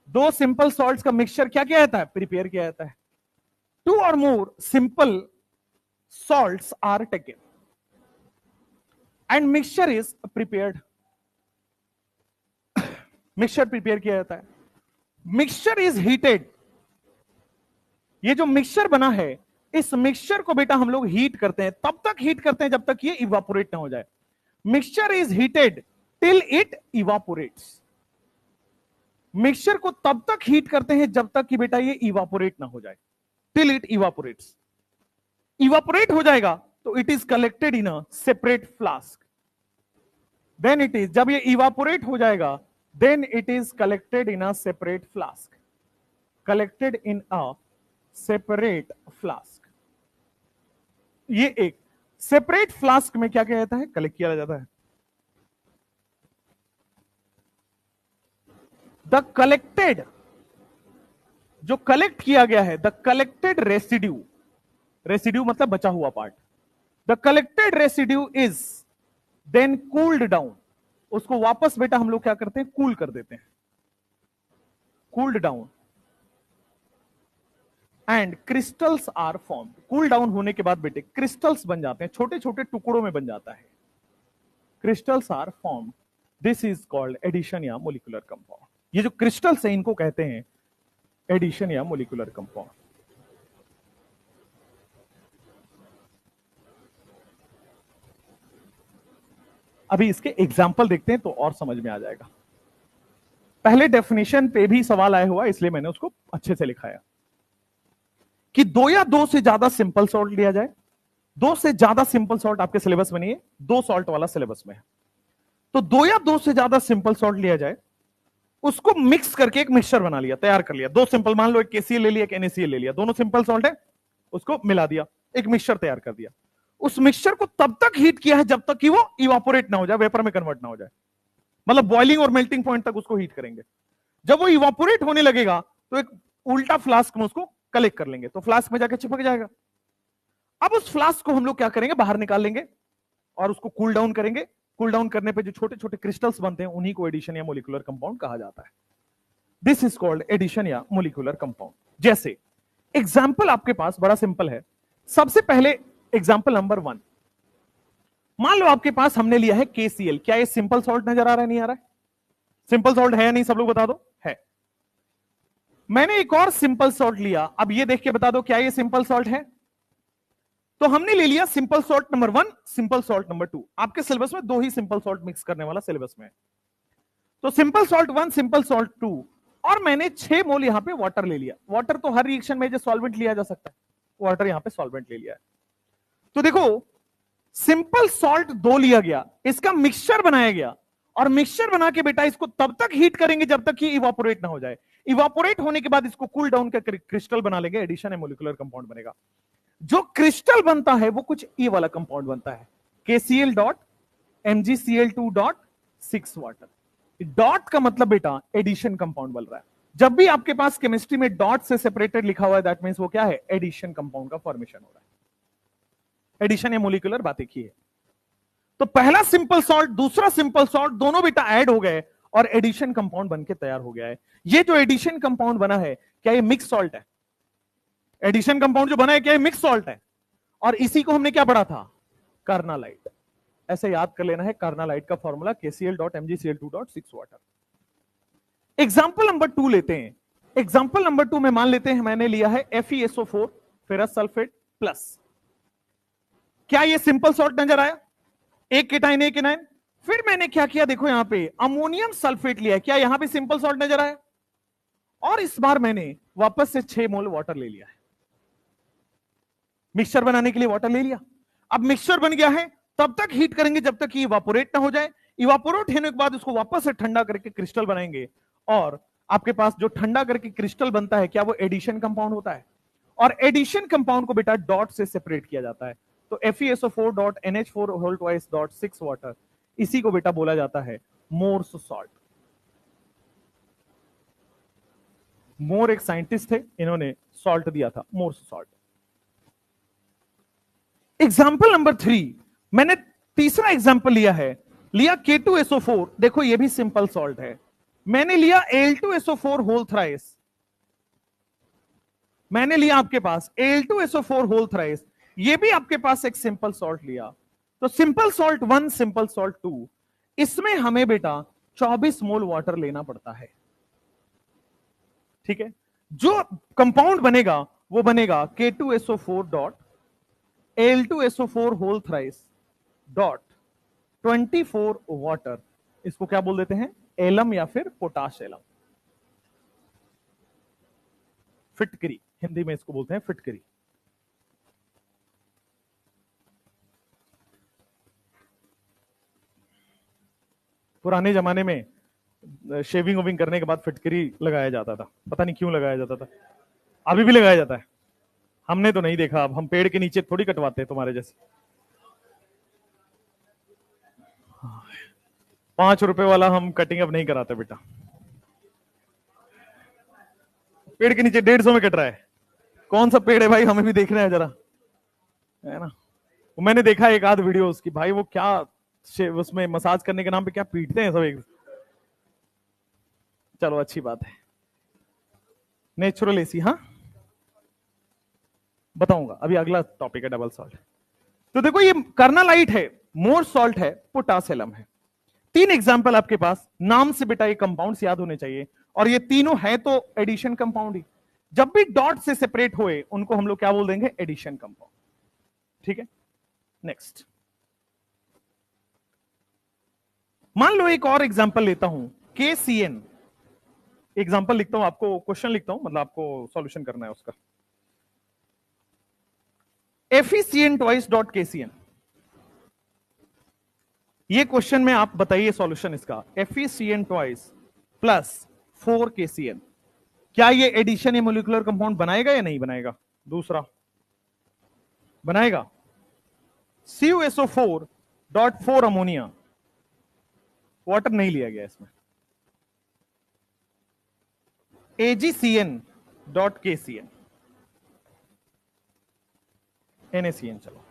2 simple salts का मिक्सचर क्या किया जाता है, प्रिपेयर किया जाता है। 2 or more simple salts are taken and mixture is prepared. Mixture prepare किया जाता है, मिक्सचर इज हीटेड। ये जो मिक्सचर बना है, इस मिक्सचर को बेटा हम लोग हीट करते हैं, तब तक हीट करते हैं जब तक ये इवापोरेट ना हो जाए। Mixture is heated till it evaporates. Mixture को तब तक हीट करते हैं जब तक कि बेटा ये इवापोरेट ना हो जाए, टिल इट इवापोरेट्स। इवापोरेट हो जाएगा तो it is collected in a separate flask. Then it is, जब ये इवापोरेट हो जाएगा, then it is collected in a separate flask. Collected in a separate flask. ये एक सेपरेट फ्लास्क में क्या किया जाता है, कलेक्ट किया जाता है। द कलेक्टेड, जो कलेक्ट किया गया है, द कलेक्टेड रेसिड्यू, रेसिड्यू मतलब बचा हुआ part, the collected residue is then cooled down. उसको वापस बेटा हम लोग क्या करते हैं, कूल कर देते हैं, cooled down, and crystals are formed. Cool down होने के बाद बेटे क्रिस्टल्स बन जाते हैं, छोटे छोटे टुकड़ों में बन जाता है, crystals are formed. This is called addition या मोलिकुलर कंपाउंड। ये जो क्रिस्टल्स हैं इनको कहते हैं एडिशन या मोलिकुलर कंपाउंड। अभी इसके एग्जाम्पल देखते हैं तो और समझ में आ जाएगा। पहले डेफिनेशन पे भी सवाल आया हुआ इसलिए मैंने उसको अच्छे से लिखाया कि 2 या 2 से ज्यादा सिंपल सॉल्ट लिया जाए दो से ज्यादा सिंपल सॉल्ट आपके सिलेबस में नहीं है, दो सॉल्ट वाला सिलेबस में है। तो दो या दो से ज्यादा सिंपल सॉल्ट लिया जाए, उसको मिक्स करके एक मिक्सचर बना लिया, तैयार कर लिया। दो सिंपल, मान लो एक KCl ले लिया, एक NaCl ले लिया, दोनों सिंपल सॉल्ट है, उसको मिला दिया, एक मिक्सचर तैयार कर दिया। उस मिक्सचर को तब तक हीट किया है जब तक कि वो इवापोरेट ना हो जाए, वेपर में कन्वर्ट ना हो जाए, मतलब बॉइलिंग और मेल्टिंग पॉइंट तक उसको हीट करेंगे। जब वो इवापोरेट होने लगेगा तो एक उल्टा फ्लास्क में उसको कलेक्ट कर लेंगे, तो फ्लास्क में जाकर चिपक जाएगा। अब उस फ्लास्क को हम लोग क्या करेंगे, बाहर निकाल लेंगे और उसको कूल डाउन करेंगे। कूल डाउन करने पे जो छोटे छोटे क्रिस्टल्स बनते हैं उन्हीं को एडिशन या मोलिकुलर कंपाउंड कहा जाता है। दिस इज कॉल्ड एडिशन या मोलिकुलर कंपाउंड। जैसे एग्जाम्पल आपके पास बड़ा सिंपल है। सबसे पहले एग्जाम्पल नंबर 1, मान लो आपके पास हमने लिया है KCl। क्या ये सिंपल सॉल्ट नजर आ रहा है, नहीं आ रहा है? सिंपल सॉल्ट है या नहीं, सब लोग बता दो। है। मैंने एक और सिंपल सॉल्ट लिया, अब ये देख के बता दो क्या ये सिंपल सॉल्ट है। तो हमने ले लिया simple salt number 1, simple salt number 2। आपके सिलेबस में दो ही सिंपल सॉल्ट मिक्स करने वाला सिलेबस में है। तो सिंपल सॉल्ट 1, सिंपल सॉल्ट 2, और मैंने 6 मोल यहां पे वाटर ले लिया। वाटर तो हर रिएक्शन में जो सॉल्वेंट लिया जा सकता है, वाटर यहां पे सॉल्वेंट ले लिया है। तो देखो, सिंपल सॉल्ट 2 लिया गया, इसका मिक्सचर बनाया गया, और मिक्सचर बना के बेटा इसको तब तक हीट करेंगे जब तक कि इवापोरेट ना हो जाए। इवापोरेट होने के बाद इसको कूल डाउन कर क्रिस्टल बना लेंगे, एडिशन है मोलिकुलर कंपाउंड बनेगा। जो क्रिस्टल बनता है वो कुछ ये वाला कंपाउंड बनता है, KCl.MgCl2.6 वाटर। डॉट का मतलब बेटा एडिशन कंपाउंड बन रहा है। जब भी आपके पास केमिस्ट्री में डॉट से सेपरेटेड लिखा हुआ है, दैट मींस वो क्या है, एडिशन कंपाउंड का फॉर्मेशन हो रहा है। एडिशन या मोलिकुलर बात एक ही है। तो पहला सिंपल सॉल्ट, दूसरा सिंपल सॉल्ट, दोनों बेटा ऐड हो गए और एडिशन कंपाउंड बनके तैयार हो गया है। ये जो एडिशन कंपाउंड बना है, क्या ये मिक्स सॉल्ट है? एडिशन कंपाउंड जो बना है क्या ये मिक्स सॉल्ट है? और इसी को हमने क्या पढ़ा था, कार्नालाइट। ऐसे याद कर लेना है, कार्नालाइट का formula KCl.MgCl2.6 water. Example number 2 लेते हैं। एग्जाम्पल नंबर 2 में मान लेते हैं मैंने लिया है FeSO4 फेरस सल्फेट प्लस। क्या ये सिंपल सॉल्ट नजर आया, एक केटाइन एक एनाइन। फिर मैंने क्या किया, देखो यहां पे अमोनियम सल्फेट लिया है, क्या यहां पे सिंपल सॉल्ट नजर आया? और इस बार मैंने वापस से 6 मोल वाटर ले लिया है, मिक्सचर बनाने के लिए वाटर ले लिया। अब मिक्सचर बन गया है, तब तक हीट करेंगे जब तक कि इवापोरेट ना हो जाए। इवापोरेट होने के बाद उसको वापस से ठंडा करके क्रिस्टल बनाएंगे, और आपके पास जो ठंडा करके क्रिस्टल बनता है क्या वो एडिशन कंपाउंड होता है? और एडिशन कंपाउंड को बेटा डॉट से सेपरेट किया जाता है। तो FeSO4.NH4 वाटर, इसी को बेटा बोला जाता है मोर्स सॉल्ट। मोर एक साइंटिस्ट थे, इन्होंने सॉल्ट दिया था, मोर्स सॉल्ट। एग्जाम्पल नंबर 3, मैंने तीसरा एग्जाम्पल लिया है, लिया K2SO4। देखो ये भी सिंपल सॉल्ट है। मैंने लिया Al2SO4 होल थ्राइस। मैंने लिया आपके पास Al2SO4 होल थ्राइस, ये भी आपके पास एक सिंपल सॉल्ट लिया। तो सिंपल सॉल्ट 1, सिंपल सॉल्ट 2, इसमें हमें बेटा 24 मोल वाटर लेना पड़ता है। ठीक है, जो कंपाउंड बनेगा वो बनेगा K2SO4.Al2SO4 whole thrice dot 24 water. इसको क्या बोल देते हैं, एलम या फिर पोटाश एलम, फिटकरी, हिंदी में इसको बोलते हैं फिटकरी। पुराने जमाने में शेविंग वोविंग करने के बाद फिटकरी लगाया जाता था, पता नहीं क्यों लगाया जाता था, अभी भी लगाया जाता है। हमने तो नहीं देखा, अब हम पेड़ के नीचे थोड़ी कटवाते हैं तुम्हारे जैसे। 5 रुपए वाला हम कटिंग अब नहीं कराते बेटा, पेड़ के नीचे 150 में कट रहा है। कौन सा पेड़ है भाई, हमें भी देखना है जरा, है ना। मैंने देखा एक आध वीडियो उसकी, भाई वो क्या उसमें मसाज करने के नाम पे क्या पीटते हैं सब एक। चलो अच्छी बात है, नेचुरल एसी। हाँ बताऊंगा, अभी अगला टॉपिक है डबल सॉल्ट। तो देखो ये कार्नालाइट है, मोर सॉल्ट है, पोटासियम है। 3 एग्जाम्पल आपके पास, नाम से बेटा ये कंपाउंड्स याद होने चाहिए, और ये तीनों है तो एडिशन कंपाउंड ही। जब भी डॉट से सेपरेट हुए उनको हम लोग क्या बोल देंगे, एडिशन कंपाउंड। ठीक है, नेक्स्ट मान लो एक और एग्जाम्पल लेता हूं, KCN। एग्जाम्पल लिखता हूं, आपको क्वेश्चन लिखता हूं, मतलब आपको सॉल्यूशन करना है उसका। FeCN twice dot KCN, ये क्वेश्चन में आप बताइए सॉल्यूशन इसका। FeCN twice प्लस 4KCN, क्या ये एडिशन या मोलिकुलर कंपाउंड बनाएगा या नहीं बनाएगा? दूसरा बनाएगा। CuSO4 डॉट 4 अमोनिया, वाटर नहीं लिया गया इसमें। AgCN dot KCN, NaCN। चलो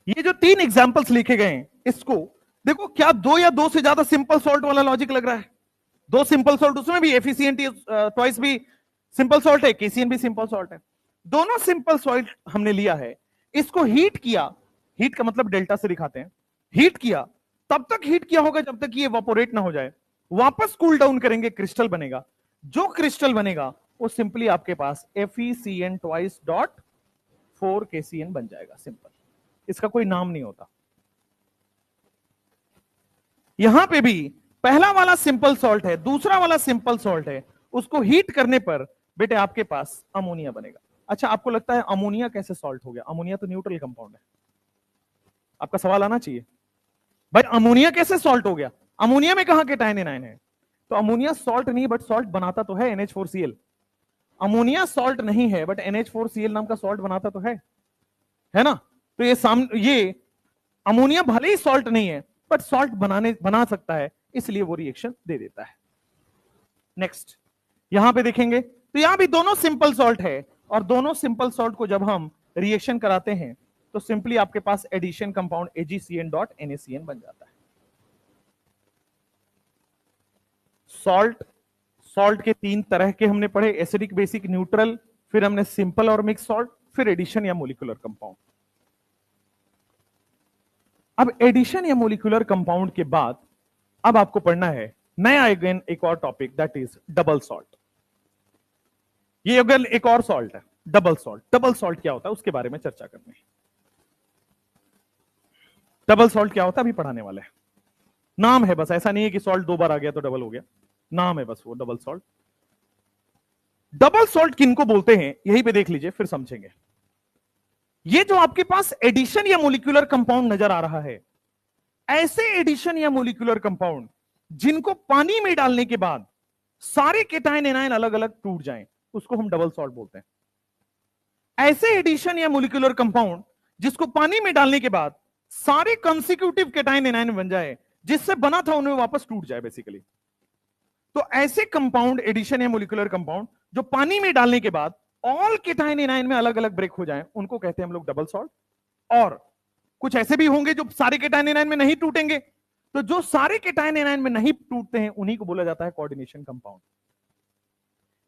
ये जो 3 एग्जांपल्स लिखे गए हैं, इसको देखो, क्या 2 या 2 से ज्यादा सिंपल सॉल्ट वाला लॉजिक लग रहा है? 2 सिंपल सॉल्ट, उसमें भी FeCN ट्वाइस भी सिंपल सॉल्ट है, KCN भी सिंपल सॉल्ट है, दोनों सिंपल सॉल्ट हमने लिया है। इसको हीट किया, हीट का मतलब डेल्टा से दिखाते हैं, हीट किया, तब तक हीट किया होगा जब तक ये इवेपोरेट ना हो जाए, वापस कूल डाउन करेंगे, क्रिस्टल बनेगा। जो क्रिस्टल बनेगा वो सिंपली आपके पास FeCN ट्वाइस डॉट 4KCN बन जाएगा, सिंपल, इसका कोई नाम नहीं होता। यहां पे भी पहला वाला सिंपल सॉल्ट है, दूसरा वाला सिंपल सॉल्ट है, उसको हीट करने पर बेटे आपके पास अमोनिया बनेगा। अच्छा, आपको लगता है अमोनिया कैसे सॉल्ट हो गया? अमोनिया तो न्यूट्रल कंपाउंड है। आपका सवाल आना चाहिए, भाई अमोनिया कैसे सॉल्ट हो गया? अमोनिया में कहां केटायन एनायन है? तो अमोनिया सॉल्ट नहीं, बट सॉल्ट बनाता तो है, NH4Cl। अमोनिया सॉल्ट नहीं है, बट NH4Cl नाम का सॉल्ट बनाता तो है ना? तो ये अमोनिया भले ही सॉल्ट नहीं है, बट सॉल्ट बना सकता है, इसलिए वो रिएक्शन दे देता है। नेक्स्ट यहां पे देखेंगे तो यहां भी दोनों सिंपल सॉल्ट है, और दोनों सिंपल सॉल्ट को जब हम रिएक्शन कराते हैं तो सिंपली आपके पास addition compound AgCN dot NaCN बन जाता है। सॉल्ट के 3 तरह के हमने पढ़े, एसिडिक, बेसिक, न्यूट्रल, फिर हमने सिंपल और मिक्स सॉल्ट, फिर एडिशन या मोलिकुलर कंपाउंड। अब एडिशन या मोलिकुलर कंपाउंड के बाद अब आपको पढ़ना है नया अगेन एक और topic, that is double salt. ये अगेन एक और सॉल्ट है, डबल सॉल्ट। डबल सॉल्ट क्या होता है उसके बारे में चर्चा करनी है। डबल सॉल्ट क्या होता है अभी पढ़ाने वाले हैं। नाम है बस, ऐसा नहीं है कि सॉल्ट 2 बार आ गया तो डबल हो गया, नाम है बस वो डबल सॉल्ट। डबल सॉल्ट किनको बोलते हैं यहीं पे देख लीजिए, फिर समझेंगे। ये जो आपके पास एडिशन या मोलिकुलर कंपाउंड नजर आ रहा है, ऐसे एडिशन या मोलिकुलर कंपाउंड जिनको पानी में डालने के बाद सारे केटायन एनायन अलग अलग टूट जाएं, उसको हम डबल सॉल्ट बोलते हैं। ऐसे एडिशन या मोलिकुलर कंपाउंड जिसको पानी में डालने के बाद सारे कंसेक्यूटिव केटायन एनायन बन जाए, जिससे बना था उन्हें वापस टूट जाए बेसिकली, तो ऐसे कंपाउंड, एडिशन या मोलिकुलर कंपाउंड जो पानी में डालने के बाद ऑल केटायन एनायन में अलग अलग ब्रेक हो जाए, उनको कहते हैं हम लोग डबल सॉल्ट। और कुछ ऐसे भी होंगे जो सारे केटायन एनायन में नहीं टूटेंगे, तो जो सारे केटायन एनायन में नहीं टूटते हैं उन्हीं को बोला जाता है कोऑर्डिनेशन कंपाउंड।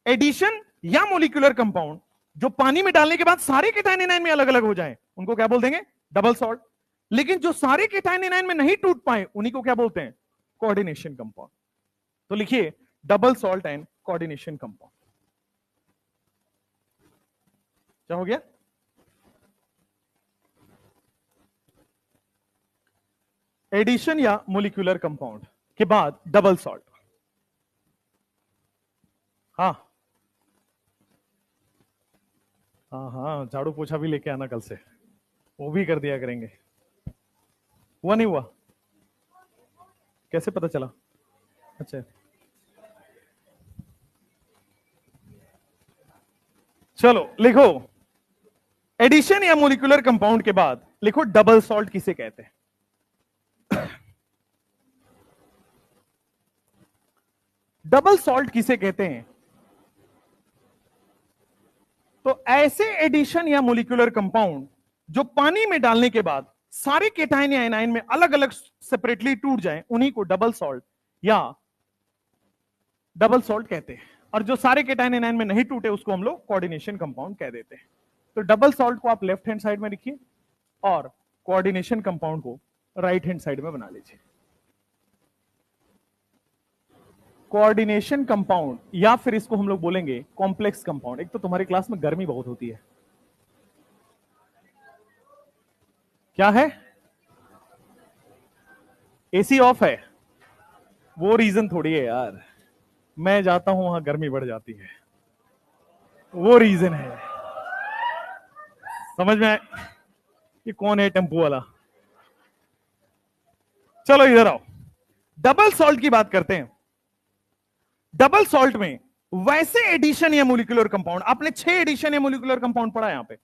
एडिशन या मोलिकुलर कंपाउंड जो पानी में डालने के बाद सारे केटायन एनायन में अलग अलग हो जाए, उनको क्या बोल देंगे? Double salt. लेकिन जो सारे केटायन एनायन में नहीं टूट पाए, उन्हीं को क्या बोलते हैं? Coordination compound. तो लिखिए double salt and coordination compound. क्या हो गया? एडिशन या मोलिकुलर कंपाउंड के बाद डबल सॉल्ट। हाँ हाँ हाँ, झाड़ू पोछा भी लेके आना कल से, वो भी कर दिया करेंगे। हुआ नहीं हुआ? कैसे पता चला? अच्छा, चलो लिखो एडिशन या मोलिकुलर कंपाउंड के बाद लिखो डबल सॉल्ट किसे कहते हैं। डबल सॉल्ट किसे कहते हैं? तो ऐसे एडिशन या मोलिकुलर कंपाउंड जो पानी में डालने के बाद सारे केटायन या एनायन में अलग अलग सेपरेटली टूट जाएं, उन्हीं को डबल सॉल्ट या डबल सॉल्ट कहते हैं। और जो सारे केटायन एनायन में नहीं टूटे उसको हम लोग कोऑर्डिनेशन कंपाउंड कह देते हैं। तो डबल सॉल्ट को आप लेफ्ट हैंड साइड में लिखिए और कोऑर्डिनेशन कंपाउंड को राइट हैंड साइड में बना लीजिए। कोऑर्डिनेशन कंपाउंड या फिर इसको हम लोग बोलेंगे कॉम्प्लेक्स कंपाउंड। एक तो तुम्हारी क्लास में गर्मी बहुत होती है, क्या है? एसी ऑफ है, वो रीजन थोड़ी है यार। मैं जाता हूं वहां गर्मी बढ़ जाती है, वो रीजन है। समझ में आए कि कौन है टेम्पो वाला? चलो इधर आओ, डबल सॉल्ट की बात करते हैं। डबल सॉल्ट में वैसे एडिशन या मोलिकुलर कंपाउंड, आपने 6 एडिशन या मोलिकुलर कंपाउंड पढ़ा यहां पे।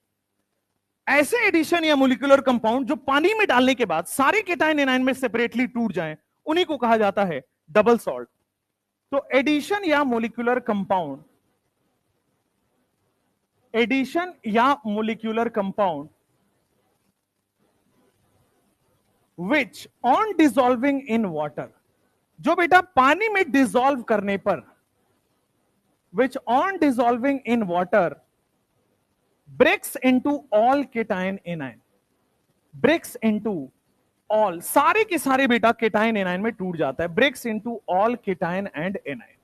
ऐसे एडिशन या मोलिकुलर कंपाउंड जो पानी में डालने के बाद सारे केटाइन एनायन में सेपरेटली टूट जाएं, उन्हीं को कहा जाता है डबल सॉल्ट। तो एडिशन या मोलिकुलर कंपाउंड, एडिशन या molecular compound which on dissolving in water, जो बेटा पानी में डिसॉल्व करने पर, which on dissolving in water breaks into all cation anion, breaks into all, सारे के सारे बेटा केटाइन एनायन में टूट जाता है, breaks into all cation and anion.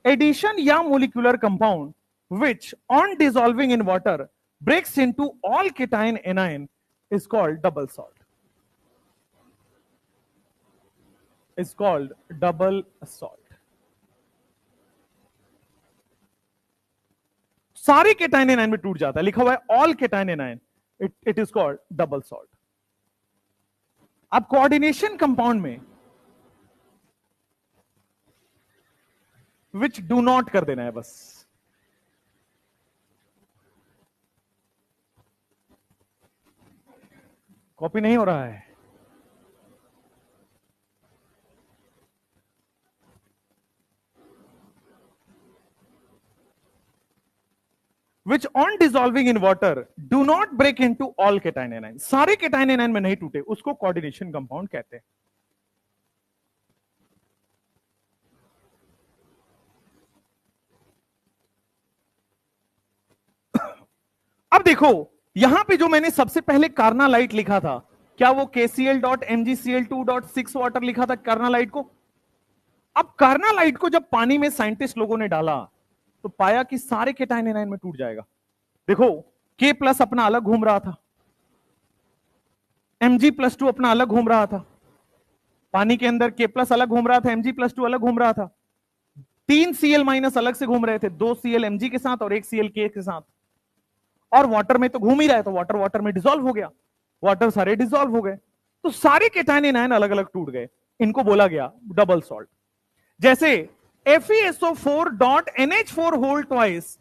Addition या molecular compound which on dissolving in water breaks into all cation anion is called double salt, is called double salt। सारे केटाइन एनायन में टूट जाता है, लिखा हुआ है all cation anion, it is called double salt. अब कोऑर्डिनेशन कंपाउंड में विच डू नॉट कर देना है बस, कॉपी नहीं हो रहा है। Which on dissolving in water do not break into all cation anion, सारे cation anion में नहीं टूटे, उसको कोऑर्डिनेशन कंपाउंड कहते हैं। अब देखो यहां पे जो मैंने सबसे पहले कार्नालाइट लिखा था, क्या वो KCl.MgCl2.6 वाटर लिखा था कार्नालाइट को? अब कार्नालाइट को जब पानी में साइंटिस्ट लोगों ने डाला तो पाया कि सारे केटाइन एनायन में टूट जाएगा। देखो K+ अपना अलग घूम रहा था, Mg+2 अपना अलग घूम रहा था, पानी के अंदर K+ अलग घूम रहा था, Mg+2 अलग घूम रहा था, 3 Cl- अलग से घूम रहे थे, 2 Cl Mg के साथ और 1 Cl K के साथ, और वाटर में तो घूम ही रहा है, तो वाटर वाटर में डिसॉल्व हो गया, वाटर सारे डिसॉल्व हो गए, तो सारे केटाइन एनायन अलग अलग टूट गए, इनको बोला गया डबल सॉल्ट। जैसे FeSO4.NH4 whole twice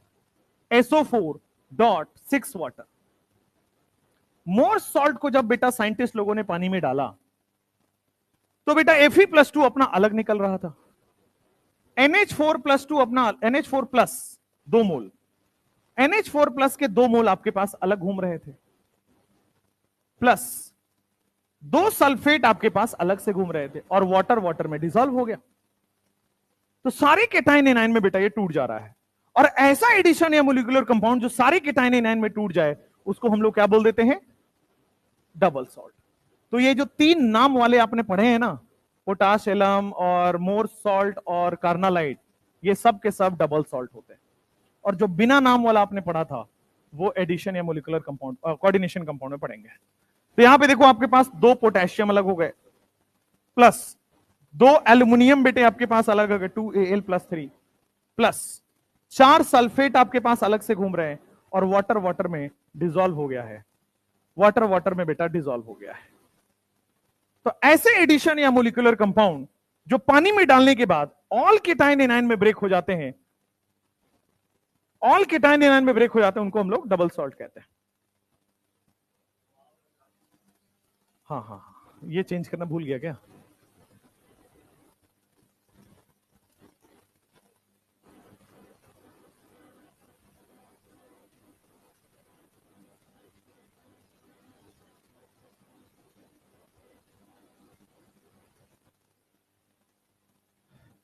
SO4.6 water. Mohr salt को जब बेटा साइंटिस्ट लोगों ने पानी में डाला तो बेटा Fe+2 अपना अलग निकल रहा था, NH4+2 अपना NH4+ 2 मोल, NH4+ के 2 मोल आपके पास अलग घूम रहे थे, प्लस 2 सल्फेट आपके पास अलग से घूम रहे थे, और वाटर वाटर में डिसॉल्व हो गया, तो सारे केटाइन एनायन में बेटा ये टूट जा रहा है। और ऐसा एडिशन या मोलिकुलर कंपाउंड जो सारे केटाइन एनायन में टूट जाए उसको हम लोग क्या बोल देते हैं? Double salt. तो ये जो 3 नाम वाले आपने पढ़े हैं ना, पोटाश एलम और मोर सॉल्ट और कार्नालाइट, ये सब के सब डबल सॉल्ट होते हैं। और जो बिना नाम वाला आपने पढ़ा था वो एडिशन या मोलिकुलर कंपाउंड कोऑर्डिनेशन कंपाउंड में पढ़ेंगे। तो यहां पे देखो आपके पास 2 पोटेशियम अलग हो गए, प्लस 2 एल्यूमिनियम बेटे आपके पास अलग हो गए 2Al+3, प्लस 4 सल्फेट आपके पास अलग से घूम रहे हैं, और वाटर वाटर में डिसॉल्व हो गया है, वाटर वाटर में बेटा डिसॉल्व हो गया है। तो ऐसे एडिशन या मोलिकुलर कंपाउंड जो पानी में डालने के बाद ऑल केटाइन एनायन में ब्रेक हो जाते हैं, ऑल केटाइन एनायन में ब्रेक हो जाते हैं, उनको हम लोग डबल सॉल्ट कहते हैं। हाँ, ये चेंज करना भूल गया क्या?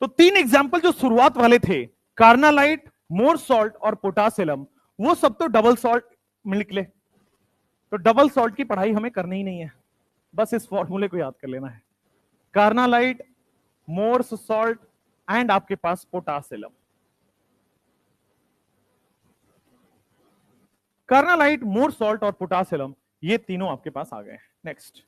तो 3 एग्जाम्पल जो शुरुआत वाले थे, कार्नालाइट, मोर सॉल्ट और पोटासिलम, वो सब तो डबल सॉल्ट में निकले। तो डबल सॉल्ट की पढ़ाई हमें करनी ही नहीं है, बस इस फॉर्मूले को याद कर लेना है, कार्नालाइट, मोर्स सॉल्ट एंड आपके पास पोटासिलम। कार्नालाइट, मोर सॉल्ट और पोटासिलम, ये तीनों आपके पास आ गए हैं। नेक्स्ट,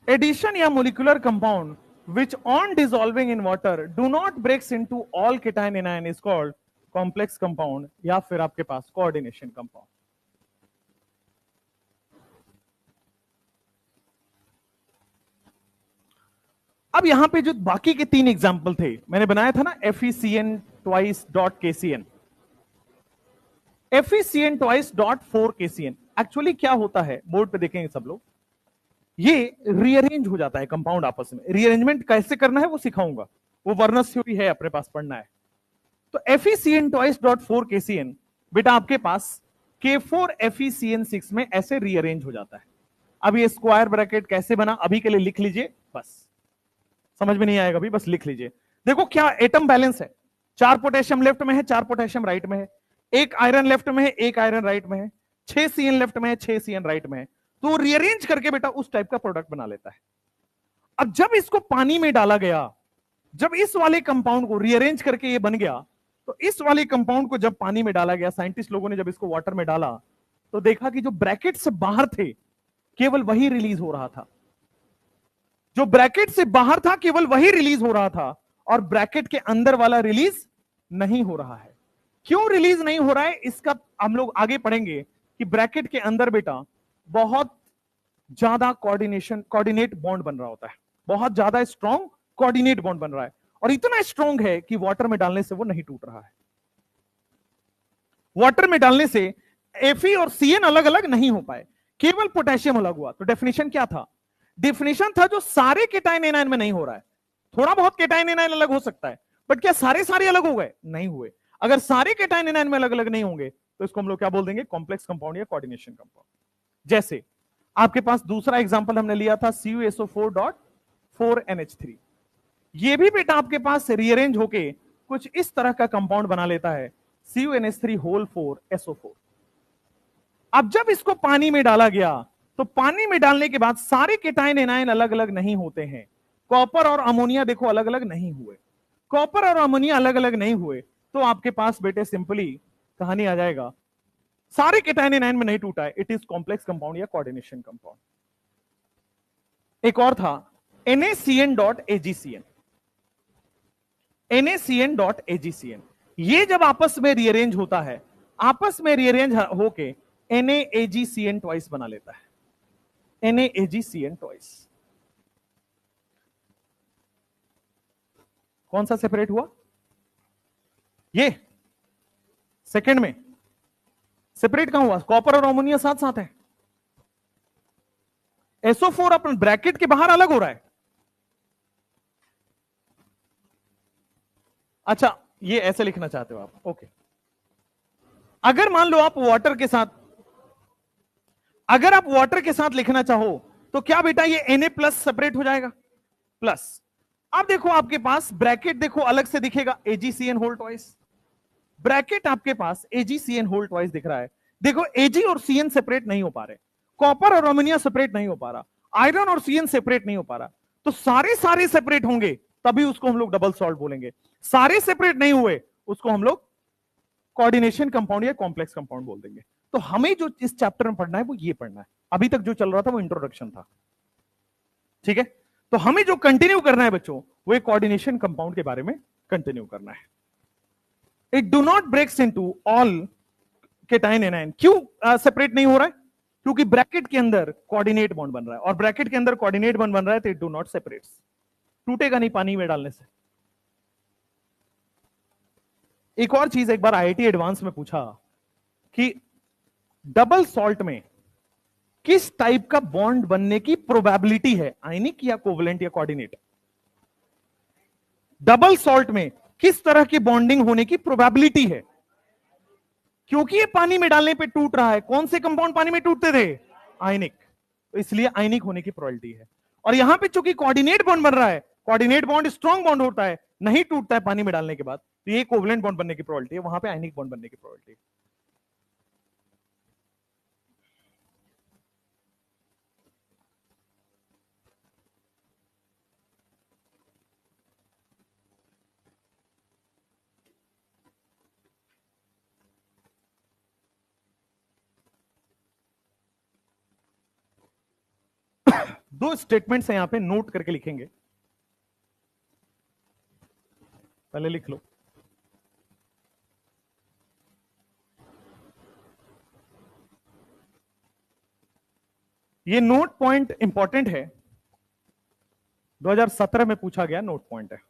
एडिशन या molecular compound which on dissolving in water do not breaks into all cation anion is called complex compound या फिर आपके पास coordination compound. अब यहां पे जो बाकी के 3 एग्जाम्पल थे मैंने बनाया था ना FeCN twice dot KCN, FeCN twice dot 4 KCN. Actually क्या होता है बोर्ड पे देखेंगे सब लोग, ये रीअरेंज हो जाता है कंपाउंड आपस में. रीअरेंजमेंट कैसे करना है वो सिखाऊंगा, वो वर्नस थ्योरी है अपने पास पढ़ना है. तो FeCN twice dot 4 KCN बेटा आपके पास K4 FeCN6 में ऐसे रीअरेंज हो जाता है. अब ये स्क्वायर ब्रैकेट कैसे बना अभी के लिए लिख लीजिए, बस समझ में नहीं आएगा अभी, बस लिख लीजिए. देखो क्या एटम बैलेंस है, 4 पोटेशियम लेफ्ट में है, 4 पोटेशियम राइट में है, 1 आयरन लेफ्ट में है, 1 आयरन राइट में है, 6 CN लेफ्ट में है, 6 CN राइट में है. तो रीअरेंज करके बेटा उस टाइप का प्रोडक्ट बना लेता है. अब जब इसको पानी में डाला गया, जब इस वाले कंपाउंड को रीअरेंज करके ये बन गया, तो इस वाले कंपाउंड को जब पानी में डाला गया, साइंटिस्ट लोगों ने जब इसको वाटर में डाला तो देखा कि जो ब्रैकेट से बाहर थे केवल वही रिलीज हो रहा था, जो ब्रैकेट से बाहर था केवल वही रिलीज हो रहा था, और ब्रैकेट के अंदर वाला रिलीज नहीं हो रहा है. क्यों रिलीज नहीं हो रहा है इसका हम लोग आगे पढ़ेंगे कि ब्रैकेट के अंदर बेटा बहुत ज्यादा कोऑर्डिनेट बॉन्ड बन रहा होता है, बहुत ज्यादा स्ट्रॉन्ग कोऑर्डिनेट बॉन्ड बन रहा है, और इतना स्ट्रॉन्ग है कि वाटर में डालने से वो नहीं टूट रहा है. वाटर में डालने से Fe और CN अलग अलग नहीं हो पाए, केवल पोटेशियम अलग हुआ. तो डेफिनेशन क्या था, डेफिनेशन था जो सारे केटाइन एनायन में नहीं हो रहा है. थोड़ा बहुत केटाइन एनायन अलग हो सकता है, बट क्या सारे सारे अलग हो गए, नहीं हुए. अगर सारे केटाइन एनायन में अलग अलग नहीं होंगे तो इसको हम लोग क्या बोल देंगे, कॉम्प्लेक्स कंपाउंड या कोऑर्डिनेशन कंपाउंड. जैसे आपके पास दूसरा एग्जांपल हमने लिया था CuSO4.4NH3. ये भी बेटा आपके पास रीअरेंज होके कुछ इस तरह का कंपाउंड बना लेता है, CuNH3 4SO4. अब जब इसको पानी में डाला गया तो पानी में डालने के बाद सारे केटाइन एनायन अलग अलग नहीं होते हैं. कॉपर और अमोनिया देखो अलग अलग नहीं हुए, कॉपर और अमोनिया अलग अलग नहीं हुए, तो आपके पास बेटे सिंपली कहानी आ जाएगा, सारे केटाइन एनायन में नहीं टूटा है, इट इज कॉम्प्लेक्स कंपाउंड या कोऑर्डिनेशन कंपाउंड. एक और था NaCN.AgCN. NaCN.AgCN ये जब आपस में रीअरेंज होता है, आपस में रीअरेंज होके NaAgCN ट्वाइस बना लेता है, NaAgCN ट्वाइस. कौन सा सेपरेट हुआ, ये सेकंड में सेपरेट कहां हुआ, कॉपर और अमोनिया साथ साथ है. SO4 अपन ब्रैकेट के बाहर अलग हो रहा है. अच्छा ये ऐसे लिखना चाहते हो आप, ओके. अगर मान लो आप वाटर के साथ, अगर आप वाटर के साथ लिखना चाहो तो क्या बेटा ये Na प्लस सेपरेट हो जाएगा, प्लस. अब देखो आपके पास ब्रैकेट देखो अलग से दिखेगा, AgCN होल ट्वाइस. ब्रैकेट आपके पास AgCN होल ट्वाइस दिख रहा है. देखो Ag और CN सेपरेट नहीं हो पा रहे, कॉपर और अमोनिया सेपरेट नहीं हो पा रहा, आयरन और CN सेपरेट नहीं हो पा रहा. तो सारे सारे सेपरेट होंगे तभी उसको हम लोग डबल सॉल्ट बोलेंगे. सारे सेपरेट नहीं हुए उसको हम लोग कोऑर्डिनेशन कंपाउंड या कॉम्प्लेक्स कंपाउंड बोल देंगे. तो हमें जो इस चैप्टर में पढ़ना है वो ये पढ़ना है, अभी तक जो चल रहा था वो इंट्रोडक्शन था, ठीक है. तो हमें जो कंटिन्यू करना है बच्चों वो एक कोऑर्डिनेशन कंपाउंड के बारे में कंटिन्यू करना है. It do not breaks into all cation anion. क्यों सेपरेट नहीं हो रहा है, क्योंकि ब्रैकेट के अंदर कोऑर्डिनेट बॉन्ड बन रहा है, और ब्रैकेट के अंदर कोऑर्डिनेट बॉन्ड बन रहा है तो इट डू नॉट सेपरेट्स, टूटेगा नहीं पानी में डालने से. एक और चीज एक बार IIT एडवांस में पूछा कि डबल सॉल्ट में किस टाइप का बॉन्ड बनने की प्रोबेबिलिटी है, आयनिक या कोवलेंट या कोऑर्डिनेट. डबल सॉल्ट में किस तरह की बॉन्डिंग होने की प्रोबेबिलिटी है, क्योंकि ये पानी में डालने पे टूट रहा है. कौन से कंपाउंड पानी में टूटते थे, आयनिक, तो इसलिए आयनिक होने की प्रोबेबिलिटी है. और यहां पे चूंकि कोऑर्डिनेट बॉन्ड बन रहा है, कोऑर्डिनेट बॉन्ड स्ट्रॉन्ग बॉन्ड होता है, नहीं टूटता है पानी में डालने के बाद, तो ये कोवलेंट बॉन्ड बनने की प्रोबेबिलिटी है, वहां पे आयनिक बॉन्ड बनने की प्रोबेबिलिटी है. दो स्टेटमेंट्स हैं यहां पे, नोट करके लिखेंगे. पहले लिख लो। ये नोट पॉइंट इंपॉर्टेंट है, 2017 में पूछा गया नोट पॉइंट है।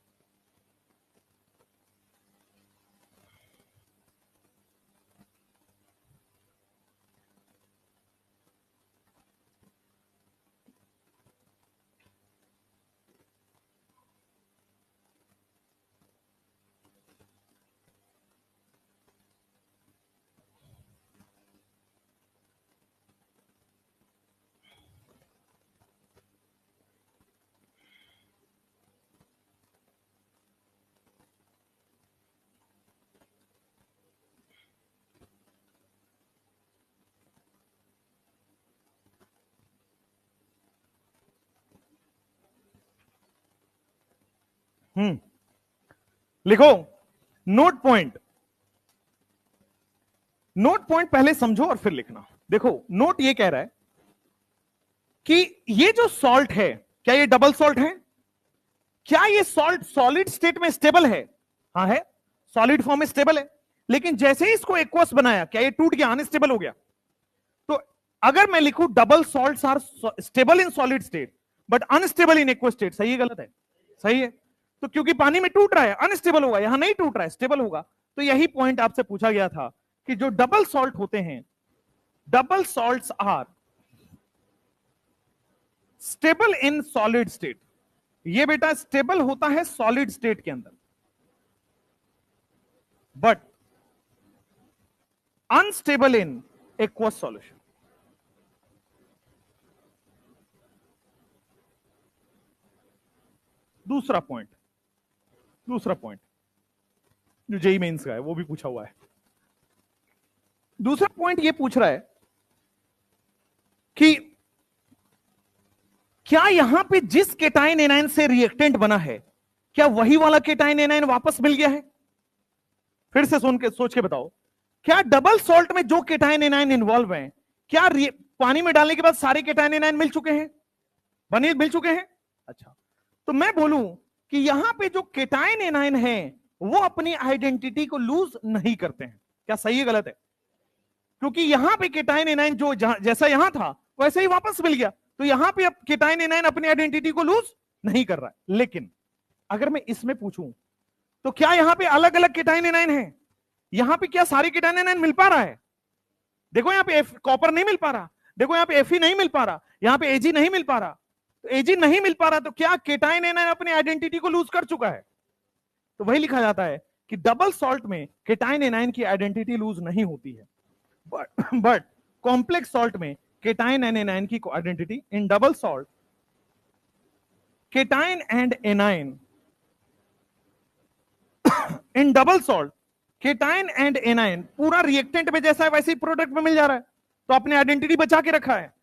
लिखो नोट पॉइंट। नोट पॉइंट पहले समझो और फिर लिखना। देखो नोट ये कह रहा है कि ये जो सॉल्ट है, क्या ये डबल सॉल्ट है? क्या ये सॉल्ट सॉलिड स्टेट में स्टेबल है? हाँ है, सॉलिड फॉर्म में स्टेबल है। लेकिन जैसे ही इसको एक्वस बनाया, क्या ये टूट गया, अनस्टेबल हो गया? तो अगर मैं लिखूं double salts are stable in solid state but unstable in aqueous state, सही है गलत है? सही है। तो क्योंकि पानी में टूट रहा है, अनस्टेबल होगा, यहां नहीं टूट रहा है, स्टेबल होगा। तो यही पॉइंट आपसे पूछा गया था कि जो डबल सॉल्ट होते हैं, double salts are stable in solid state. ये बेटा स्टेबल होता है सॉलिड स्टेट के अंदर, but unstable in aqueous solution. दूसरा पॉइंट जो जेई मेंस का है वो भी पूछा हुआ है। दूसरा पॉइंट ये पूछ रहा है कि क्या यहां पे जिस केटाइन एनायन से रिएक्टेंट बना है, क्या वही वाला केटाइन एनायन वापस मिल गया है? फिर से सोच के बताओ, क्या डबल सॉल्ट में जो केटाइन एनायन इन्वॉल्व हैं, क्या पानी में डालने के बाद सारे केटाइन एनायन मिल चुके हैं? मिल चुके हैं। अच्छा, तो मैं बोलूं कि यहां पे जो केटाइन एनायन है वो अपनी आइडेंटिटी को लूज नहीं करते हैं। क्या सही है गलत है? क्योंकि यहां पे केटाइन एनायन जो जैसा यहां था वैसे ही वापस मिल गया, तो यहां पे अब केटाइन एनायन अपनी आइडेंटिटी को लूज नहीं कर रहा है। लेकिन अगर मैं इसमें पूछूं तो क्या यहां पे अलग अलग केटाइन एनायन है? यहां पे क्या सारे केटाइन एनायन मिल पा रहा है? देखो यहां पे कॉपर नहीं मिल पा रहा, देखो यहां पे Fe नहीं मिल पा रहा, यहां पे Ag नहीं मिल पा रहा। तो Ag नहीं मिल पा रहा तो क्या केटाइन एनायन अपनी आइडेंटिटी को लूज कर चुका है? तो वही लिखा जाता है कि डबल सॉल्ट में केटाइन एनायन की आइडेंटिटी लूज नहीं होती है, बट कॉम्प्लेक्स सॉल्ट में केटाइन एंड एनायन की identity in double salt, cation and anion in double salt, cation and anion पूरा रिएक्टेंट में जैसा है वैसे ही प्रोडक्ट में मिल जा रहा है, तो अपने आइडेंटिटी बचा के रखा है।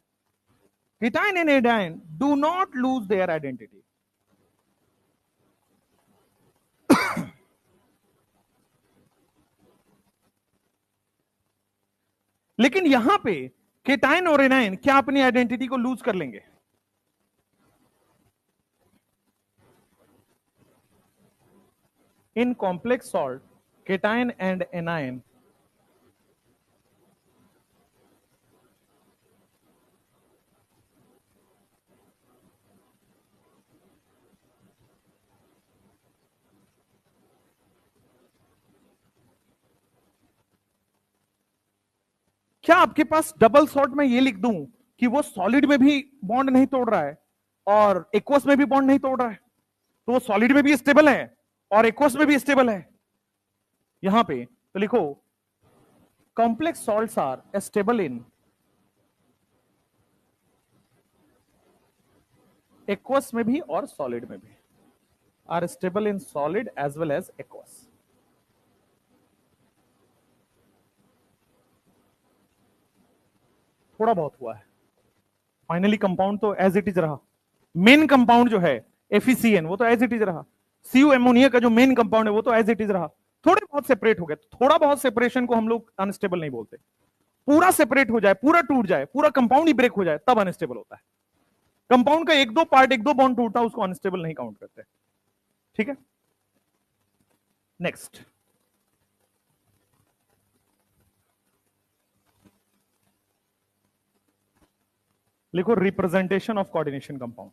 Cation and anion do not lose their identity. लेकिन यहां पे केटाइन और एनायन क्या अपनी आइडेंटिटी को लूज कर लेंगे? In complex salt, cation and anion क्या आपके पास डबल सॉल्ट में ये लिख दूं कि वो सॉलिड में भी बॉन्ड नहीं तोड़ रहा है और एक्वस में भी बॉन्ड नहीं तोड़ रहा है, तो वो सॉलिड में भी स्टेबल है और एक्वस में भी स्टेबल है? यहां पे तो लिखो complex salts are stable in aqueous में भी और सॉलिड में भी, are stable in solid as well as aqueous. थोड़ा बहुत हुआ है, फाइनली कंपाउंड तो एज इट इज रहा। मेन कंपाउंड जो है FeCN वो तो एज इट इज रहा, CU एमोनिया का जो मेन कंपाउंड है वो तो एज इट इज रहा। थोड़े बहुत सेपरेट हो गए, थोड़ा बहुत सेपरेशन को हम लोग अनस्टेबल नहीं बोलते। पूरा सेपरेट हो जाए, पूरा टूट जाए, पूरा कंपाउंड ही ब्रेक हो जाए तब अनस्टेबल होता है। कंपाउंड का एक दो पार्ट, एक दो बॉन्ड टूटा उसको अनस्टेबल नहीं काउंट करते। ठीक है, नेक्स्ट, लिखो रिप्रेजेंटेशन ऑफ कोऑर्डिनेशन कंपाउंड।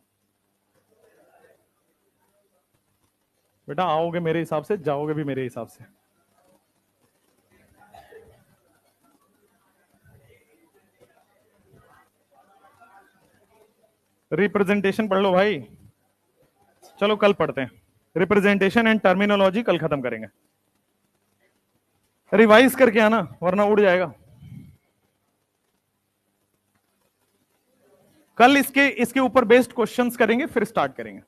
बेटा आओगे मेरे हिसाब से, जाओगे भी मेरे हिसाब से। रिप्रेजेंटेशन पढ़ लो भाई, चलो कल पढ़ते हैं। रिप्रेजेंटेशन एंड टर्मिनोलॉजी कल खत्म करेंगे। रिवाइज करके आना वरना उड़ जाएगा। कल इसके ऊपर बेस्ड क्वेश्चंस करेंगे, फिर स्टार्ट करेंगे।